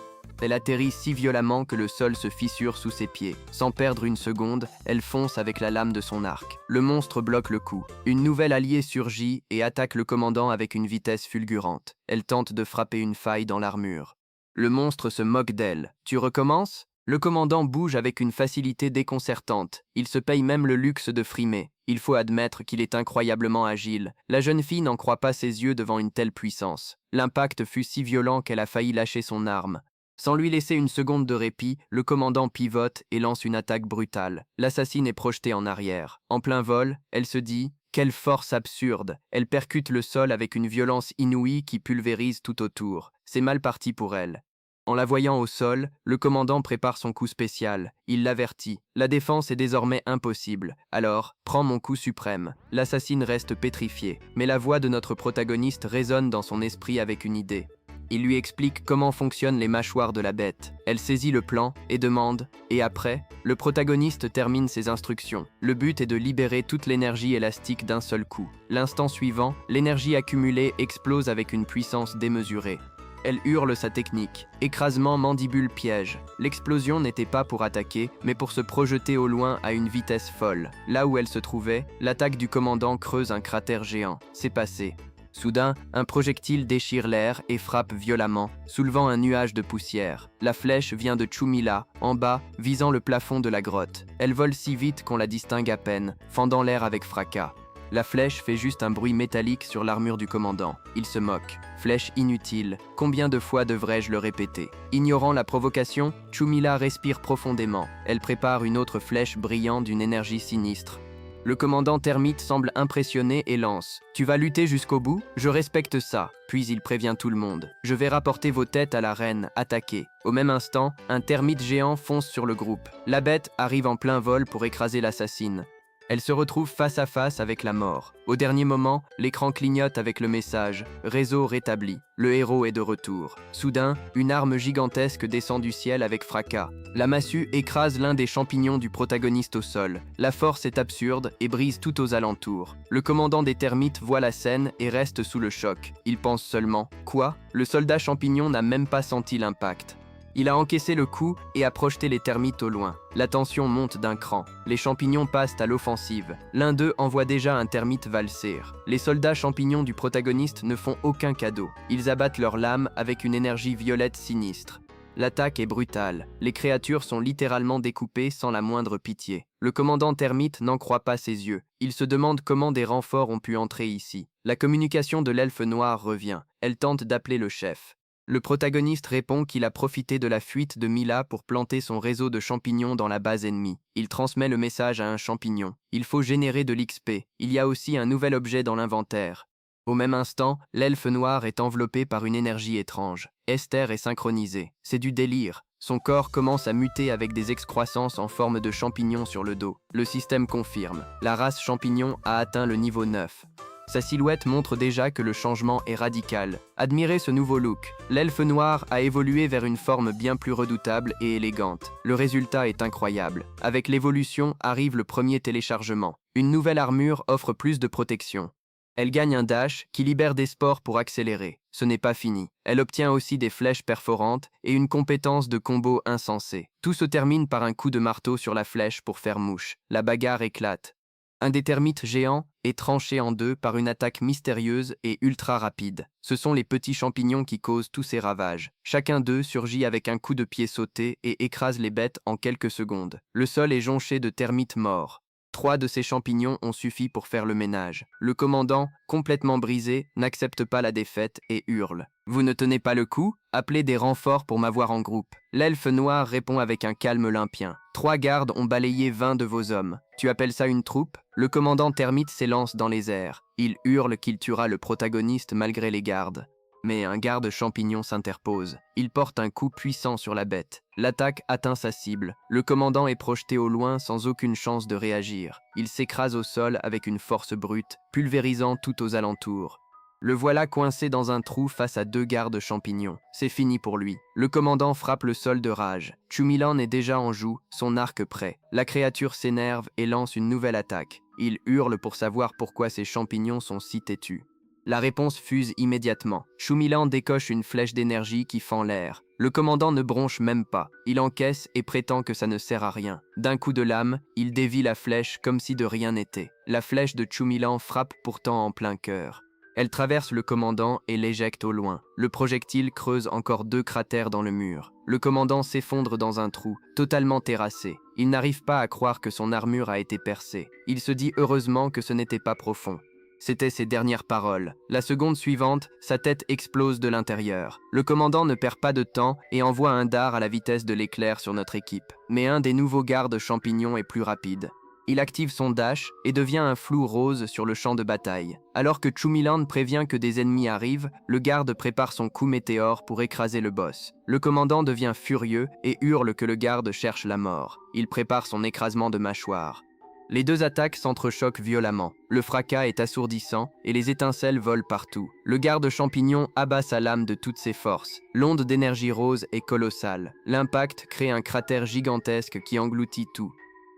Elle atterrit si violemment que le sol se fissure sous ses pieds. Sans perdre une seconde, elle fonce avec la lame de son arc. Le monstre bloque le coup. Une nouvelle alliée surgit et attaque le commandant avec une vitesse fulgurante. Elle tente de frapper une faille dans l'armure. Le monstre se moque d'elle. « Tu recommences ?» Le commandant bouge avec une facilité déconcertante. Il se paye même le luxe de frimer. Il faut admettre qu'il est incroyablement agile. La jeune fille n'en croit pas ses yeux devant une telle puissance. L'impact fut si violent qu'elle a failli lâcher son arme. Sans lui laisser une seconde de répit, le commandant pivote et lance une attaque brutale. L'assassine est projetée en arrière. En plein vol, elle se dit « Quelle force absurde !» Elle percute le sol avec une violence inouïe qui pulvérise tout autour. C'est mal parti pour elle. En la voyant au sol, le commandant prépare son coup spécial. Il l'avertit. La défense est désormais impossible. Alors, prends mon coup suprême. L'assassine reste pétrifiée, mais la voix de notre protagoniste résonne dans son esprit avec une idée. Il lui explique comment fonctionnent les mâchoires de la bête. Elle saisit le plan et demande « Et après ?» Le protagoniste termine ses instructions. Le but est de libérer toute l'énergie élastique d'un seul coup. L'instant suivant, l'énergie accumulée explose avec une puissance démesurée. Elle hurle sa technique. Écrasement mandibule piège. L'explosion n'était pas pour attaquer, mais pour se projeter au loin à une vitesse folle. Là où elle se trouvait, l'attaque du commandant creuse un cratère géant. C'est passé. Soudain, un projectile déchire l'air et frappe violemment, soulevant un nuage de poussière. La flèche vient de Shumila, en bas, visant le plafond de la grotte. Elle vole si vite qu'on la distingue à peine, fendant l'air avec fracas. La flèche fait juste un bruit métallique sur l'armure du commandant. Il se moque. Flèche inutile. Combien de fois devrais-je le répéter? Ignorant la provocation, Shumila respire profondément. Elle prépare une autre flèche brillant d'une énergie sinistre. Le commandant Termite semble impressionné et lance « Tu vas lutter jusqu'au bout? Je respecte ça. » Puis il prévient tout le monde. « Je vais rapporter vos têtes à la reine. Attaquez. » Au même instant, un termite géant fonce sur le groupe. La bête arrive en plein vol pour écraser l'assassine. Elle se retrouve face à face avec la mort. Au dernier moment, l'écran clignote avec le message « Réseau rétabli ». Le héros est de retour. Soudain, une arme gigantesque descend du ciel avec fracas. La massue écrase l'un des champignons du protagoniste au sol. La force est absurde et brise tout aux alentours. Le commandant des termites voit la scène et reste sous le choc. Il pense seulement « Quoi ?» Le soldat champignon n'a même pas senti l'impact. Il a encaissé le coup et a projeté les termites au loin. La tension monte d'un cran. Les champignons passent à l'offensive. L'un d'eux envoie déjà un termite valser. Les soldats champignons du protagoniste ne font aucun cadeau. Ils abattent leurs lames avec une énergie violette sinistre. L'attaque est brutale. Les créatures sont littéralement découpées sans la moindre pitié. Le commandant termite n'en croit pas ses yeux. Il se demande comment des renforts ont pu entrer ici. La communication de l'elfe noir revient. Elle tente d'appeler le chef. Le protagoniste répond qu'il a profité de la fuite de Mila pour planter son réseau de champignons dans la base ennemie. Il transmet le message à un champignon. Il faut générer de l'XP. Il y a aussi un nouvel objet dans l'inventaire. Au même instant, l'elfe noir est enveloppé par une énergie étrange. Esther est synchronisée. C'est du délire. Son corps commence à muter avec des excroissances en forme de champignons sur le dos. Le système confirme. La race champignon a atteint le niveau 9. Sa silhouette montre déjà que le changement est radical. Admirez ce nouveau look. L'elfe noir a évolué vers une forme bien plus redoutable et élégante. Le résultat est incroyable. Avec l'évolution arrive le premier téléchargement. Une nouvelle armure offre plus de protection. Elle gagne un dash qui libère des spores pour accélérer. Ce n'est pas fini. Elle obtient aussi des flèches perforantes et une compétence de combo insensée. Tout se termine par un coup de marteau sur la flèche pour faire mouche. La bagarre éclate. Un des termites géants est tranché en deux par une attaque mystérieuse et ultra rapide. Ce sont les petits champignons qui causent tous ces ravages. Chacun d'eux surgit avec un coup de pied sauté et écrase les bêtes en quelques secondes. Le sol est jonché de termites morts. 3 de ces champignons ont suffi pour faire le ménage. Le commandant, complètement brisé, n'accepte pas la défaite et hurle. « Vous ne tenez pas le coup? Appelez des renforts pour m'avoir en groupe. » L'elfe noir répond avec un calme olympien. 3 gardes ont balayé 20 de vos hommes. Tu appelles ça une troupe? Le commandant termite s'élance dans les airs. Il hurle qu'il tuera le protagoniste malgré les gardes. Mais un garde champignon s'interpose. Il porte un coup puissant sur la bête. L'attaque atteint sa cible. Le commandant est projeté au loin sans aucune chance de réagir. Il s'écrase au sol avec une force brute, pulvérisant tout aux alentours. Le voilà coincé dans un trou face à 2 gardes champignons. C'est fini pour lui. Le commandant frappe le sol de rage. Chumilan est déjà en joue, son arc prêt. La créature s'énerve et lance une nouvelle attaque. Il hurle pour savoir pourquoi ces champignons sont si têtus. La réponse fuse immédiatement. Chumilan décoche une flèche d'énergie qui fend l'air. Le commandant ne bronche même pas. Il encaisse et prétend que ça ne sert à rien. D'un coup de lame, il dévie la flèche comme si de rien n'était. La flèche de Chumilan frappe pourtant en plein cœur. Elle traverse le commandant et l'éjecte au loin. Le projectile creuse encore 2 cratères dans le mur. Le commandant s'effondre dans un trou, totalement terrassé. Il n'arrive pas à croire que son armure a été percée. Il se dit heureusement que ce n'était pas profond. C'étaient ses dernières paroles. La seconde suivante, sa tête explose de l'intérieur. Le commandant ne perd pas de temps et envoie un dard à la vitesse de l'éclair sur notre équipe. Mais un des nouveaux gardes champignons est plus rapide. Il active son dash et devient un flou rose sur le champ de bataille. Alors que Chumilan prévient que des ennemis arrivent, le garde prépare son coup météore pour écraser le boss. Le commandant devient furieux et hurle que le garde cherche la mort. Il prépare son écrasement de mâchoire. Les 2 attaques s'entrechoquent violemment. Le fracas est assourdissant et les étincelles volent partout. Le garde champignon abat sa lame de toutes ses forces. L'onde d'énergie rose est colossale. L'impact crée un cratère gigantesque qui engloutit tout.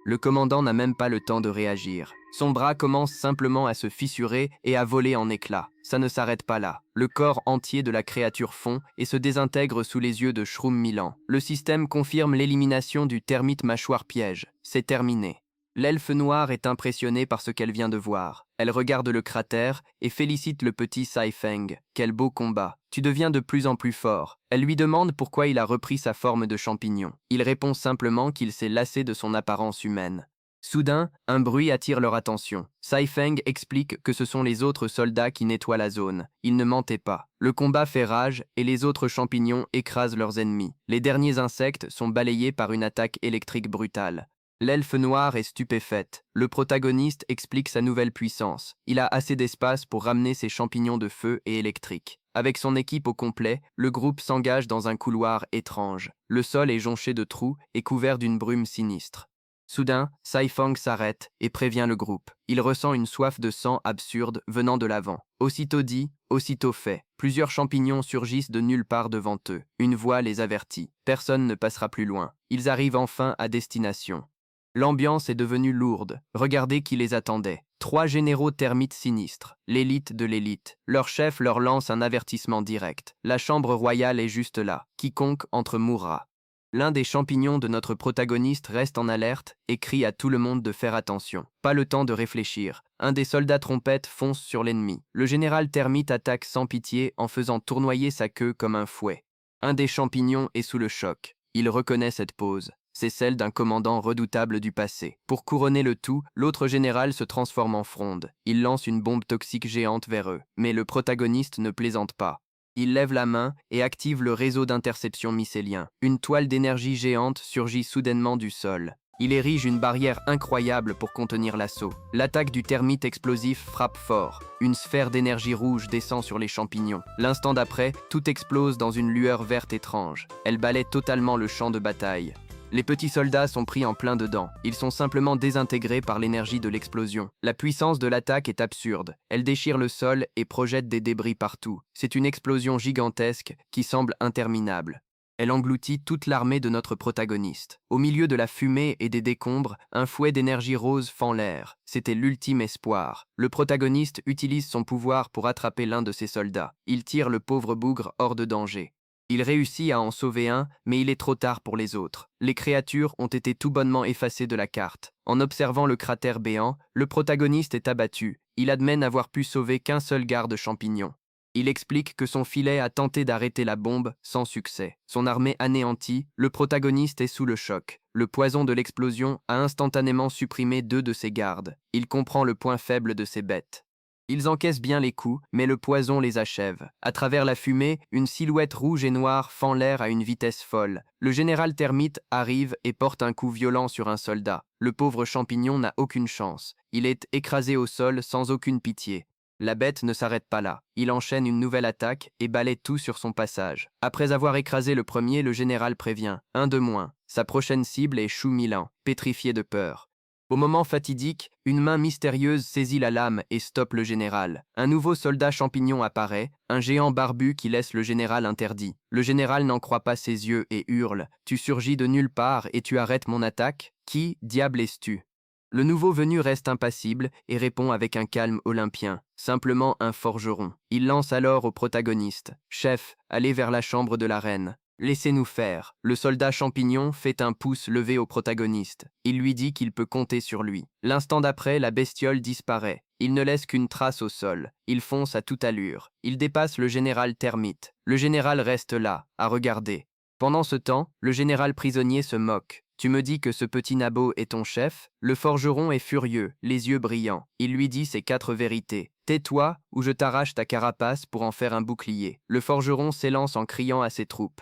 Le commandant n'a même pas le temps de réagir. Son bras commence simplement à se fissurer et à voler en éclats. Ça ne s'arrête pas là. Le corps entier de la créature fond et se désintègre sous les yeux de Shroom-Milan. Le système confirme l'élimination du termite mâchoire piège. C'est terminé. L'elfe noir est impressionnée par ce qu'elle vient de voir. Elle regarde le cratère et félicite le petit Saifeng. Quel beau combat. Tu deviens de plus en plus fort. Elle lui demande pourquoi il a repris sa forme de champignon. Il répond simplement qu'il s'est lassé de son apparence humaine. Soudain, un bruit attire leur attention. Saifeng explique que ce sont les autres soldats qui nettoient la zone. Il ne mentait pas. Le combat fait rage et les autres champignons écrasent leurs ennemis. Les derniers insectes sont balayés par une attaque électrique brutale. L'elfe noire est stupéfaite. Le protagoniste explique sa nouvelle puissance. Il a assez d'espace pour ramener ses champignons de feu et électriques. Avec son équipe au complet, le groupe s'engage dans un couloir étrange. Le sol est jonché de trous et couvert d'une brume sinistre. Soudain, Saifeng s'arrête et prévient le groupe. Il ressent une soif de sang absurde venant de l'avant. Aussitôt dit, aussitôt fait. Plusieurs champignons surgissent de nulle part devant eux. Une voix les avertit. Personne ne passera plus loin. Ils arrivent enfin à destination. L'ambiance est devenue lourde. Regardez qui les attendait. 3 généraux termites sinistres, l'élite de l'élite. Leur chef leur lance un avertissement direct. La chambre royale est juste là. Quiconque entre mourra. L'un des champignons de notre protagoniste reste en alerte et crie à tout le monde de faire attention. Pas le temps de réfléchir. Un des soldats trompettes fonce sur l'ennemi. Le général termite attaque sans pitié en faisant tournoyer sa queue comme un fouet. Un des champignons est sous le choc. Il reconnaît cette pose. C'est celle d'un commandant redoutable du passé. Pour couronner le tout, l'autre général se transforme en fronde. Il lance une bombe toxique géante vers eux. Mais le protagoniste ne plaisante pas. Il lève la main et active le réseau d'interception mycélien. Une toile d'énergie géante surgit soudainement du sol. Il érige une barrière incroyable pour contenir l'assaut. L'attaque du termite explosif frappe fort. Une sphère d'énergie rouge descend sur les champignons. L'instant d'après, tout explose dans une lueur verte étrange. Elle balaie totalement le champ de bataille. Les petits soldats sont pris en plein dedans. Ils sont simplement désintégrés par l'énergie de l'explosion. La puissance de l'attaque est absurde. Elle déchire le sol et projette des débris partout. C'est une explosion gigantesque qui semble interminable. Elle engloutit toute l'armée de notre protagoniste. Au milieu de la fumée et des décombres, un fouet d'énergie rose fend l'air. C'était l'ultime espoir. Le protagoniste utilise son pouvoir pour attraper l'un de ses soldats. Il tire le pauvre bougre hors de danger. Il réussit à en sauver un, mais il est trop tard pour les autres. Les créatures ont été tout bonnement effacées de la carte. En observant le cratère béant, le protagoniste est abattu. Il admet n'avoir pu sauver qu'un seul garde champignon. Il explique que son filet a tenté d'arrêter la bombe sans succès. Son armée anéantie, le protagoniste est sous le choc. Le poison de l'explosion a instantanément supprimé 2 de ses gardes. Il comprend le point faible de ses bêtes. Ils encaissent bien les coups, mais le poison les achève. À travers la fumée, une silhouette rouge et noire fend l'air à une vitesse folle. Le général Termite arrive et porte un coup violent sur un soldat. Le pauvre champignon n'a aucune chance. Il est écrasé au sol sans aucune pitié. La bête ne s'arrête pas là. Il enchaîne une nouvelle attaque et balaie tout sur son passage. Après avoir écrasé le premier, le général prévient. Un de moins. Sa prochaine cible est Chou Milan, pétrifié de peur. Au moment fatidique, une main mystérieuse saisit la lame et stoppe le général. Un nouveau soldat champignon apparaît, un géant barbu qui laisse le général interdit. Le général n'en croit pas ses yeux et hurle. « Tu surgis de nulle part et tu arrêtes mon attaque ? Qui, diable es-tu » Le nouveau venu reste impassible et répond avec un calme olympien, simplement un forgeron. Il lance alors au protagoniste. « Chef, allez vers la chambre de la reine. Laissez-nous faire. » Le soldat champignon fait un pouce levé au protagoniste. Il lui dit qu'il peut compter sur lui. L'instant d'après, la bestiole disparaît. Il ne laisse qu'une trace au sol. Il fonce à toute allure. Il dépasse le général Termite. Le général reste là, à regarder. Pendant ce temps, le général prisonnier se moque. « Tu me dis que ce petit nabot est ton chef ?» Le forgeron est furieux, les yeux brillants. Il lui dit ses 4 vérités. « Tais-toi, ou je t'arrache ta carapace pour en faire un bouclier. » Le forgeron s'élance en criant à ses troupes.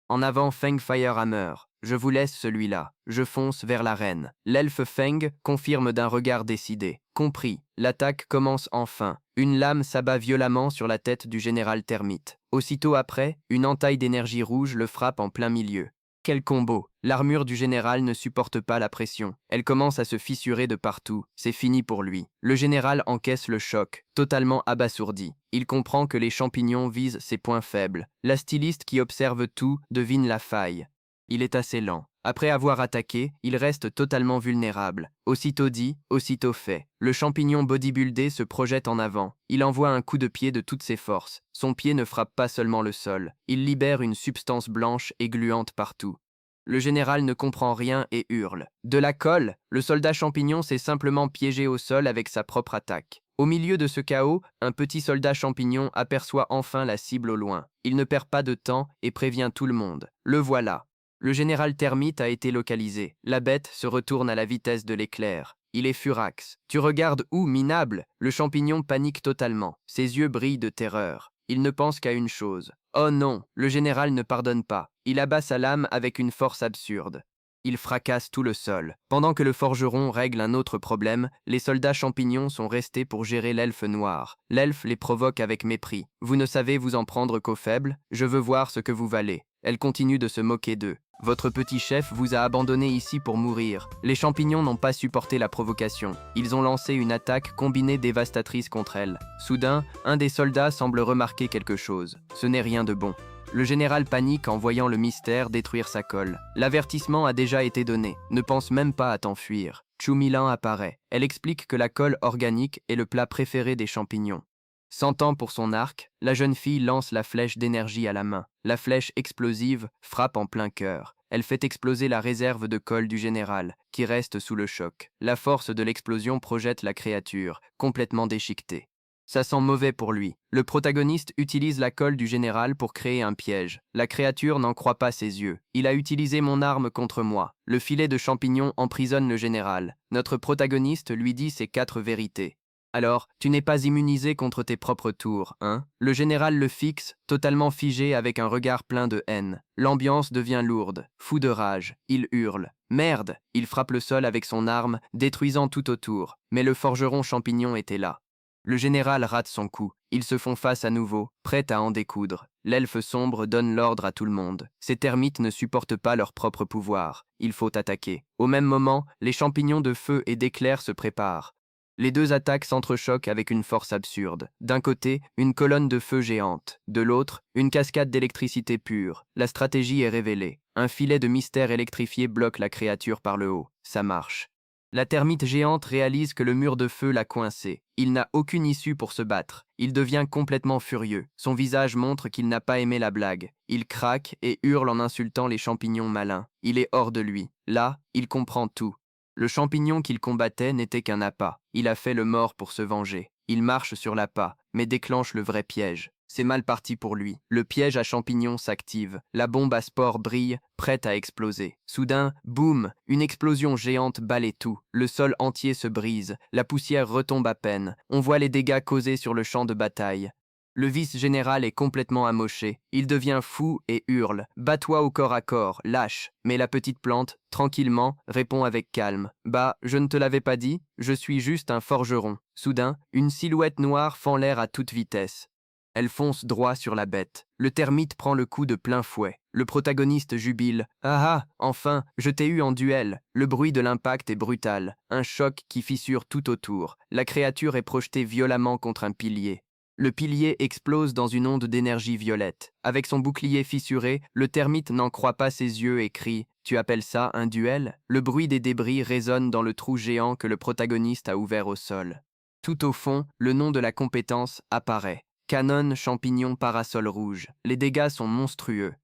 « En avant Feng Firehammer. Je vous laisse celui-là. Je fonce vers la reine. » L'elfe Feng confirme d'un regard décidé. « Compris. » L'attaque commence enfin. Une lame s'abat violemment sur la tête du général Termite. Aussitôt après, une entaille d'énergie rouge le frappe en plein milieu. Quel combo! L'armure du général ne supporte pas la pression. Elle commence à se fissurer de partout. C'est fini pour lui. Le général encaisse le choc, totalement abasourdi. Il comprend que les champignons visent ses points faibles. La styliste qui observe tout devine la faille. Il est assez lent. Après avoir attaqué, il reste totalement vulnérable. Aussitôt dit, aussitôt fait. Le champignon bodybuildé se projette en avant. Il envoie un coup de pied de toutes ses forces. Son pied ne frappe pas seulement le sol. Il libère une substance blanche et gluante partout. Le général ne comprend rien et hurle. De la colle, le soldat champignon s'est simplement piégé au sol avec sa propre attaque. Au milieu de ce chaos, un petit soldat champignon aperçoit enfin la cible au loin. Il ne perd pas de temps et prévient tout le monde. Le voilà. Le général Termite a été localisé. La bête se retourne à la vitesse de l'éclair. Il est furax. « Tu regardes où, minable ?» Le champignon panique totalement. Ses yeux brillent de terreur. Il ne pense qu'à une chose. Oh non, le général ne pardonne pas. Il abat sa lame avec une force absurde. Il fracasse tout le sol. Pendant que le forgeron règle un autre problème, les soldats champignons sont restés pour gérer l'elfe noir. L'elfe les provoque avec mépris. « Vous ne savez vous en prendre qu'aux faibles ? Je veux voir ce que vous valez. » Elle continue de se moquer d'eux. « Votre petit chef vous a abandonné ici pour mourir. » Les champignons n'ont pas supporté la provocation. Ils ont lancé une attaque combinée dévastatrice contre elle. Soudain, un des soldats semble remarquer quelque chose. Ce n'est rien de bon. Le général panique en voyant le mystère détruire sa colle. L'avertissement a déjà été donné. Ne pense même pas à t'enfuir. Chou Milan apparaît. Elle explique que la colle organique est le plat préféré des champignons. Sentant pour son arc, la jeune fille lance la flèche d'énergie à la main. La flèche explosive frappe en plein cœur. Elle fait exploser la réserve de colle du général, qui reste sous le choc. La force de l'explosion projette la créature, complètement déchiquetée. Ça sent mauvais pour lui. Le protagoniste utilise la colle du général pour créer un piège. La créature n'en croit pas ses yeux. « Il a utilisé mon arme contre moi. » Le filet de champignons emprisonne le général. Notre protagoniste lui dit ses 4 vérités. Alors, tu n'es pas immunisé contre tes propres tours, hein? Le général le fixe, totalement figé avec un regard plein de haine. L'ambiance devient lourde. Fou de rage, il hurle. Merde! Il frappe le sol avec son arme, détruisant tout autour. Mais le forgeron champignon était là. Le général rate son coup. Ils se font face à nouveau, prêts à en découdre. L'elfe sombre donne l'ordre à tout le monde. Ces termites ne supportent pas leur propre pouvoir. Il faut attaquer. Au même moment, les champignons de feu et d'éclairs se préparent. Les deux attaques s'entrechoquent avec une force absurde. D'un côté, une colonne de feu géante. De l'autre, une cascade d'électricité pure. La stratégie est révélée. Un filet de mystère électrifié bloque la créature par le haut. Ça marche. La termite géante réalise que le mur de feu l'a coincé. Il n'a aucune issue pour se battre. Il devient complètement furieux. Son visage montre qu'il n'a pas aimé la blague. Il craque et hurle en insultant les champignons malins. Il est hors de lui. Là, il comprend tout. Le champignon qu'il combattait n'était qu'un appât. Il a fait le mort pour se venger. Il marche sur l'appât, mais déclenche le vrai piège. C'est mal parti pour lui. Le piège à champignons s'active. La bombe à spores brille, prête à exploser. Soudain, boum, une explosion géante balaie tout. Le sol entier se brise. La poussière retombe à peine. On voit les dégâts causés sur le champ de bataille. Le vice-général est complètement amoché. Il devient fou et hurle. « Bats-toi au corps à corps, lâche !» Mais la petite plante, tranquillement, répond avec calme. « Bah, je ne te l'avais pas dit, je suis juste un forgeron. » Soudain, une silhouette noire fend l'air à toute vitesse. Elle fonce droit sur la bête. Le termite prend le coup de plein fouet. Le protagoniste jubile. « Ah ah, enfin, je t'ai eu en duel !» Le bruit de l'impact est brutal. Un choc qui fissure tout autour. La créature est projetée violemment contre un pilier. Le pilier explose dans une onde d'énergie violette. Avec son bouclier fissuré, le termite n'en croit pas ses yeux et crie « Tu appelles ça un duel ?» Le bruit des débris résonne dans le trou géant que le protagoniste a ouvert au sol. Tout au fond, le nom de la compétence apparaît. Canon champignon parasol rouge. Les dégâts sont monstrueux.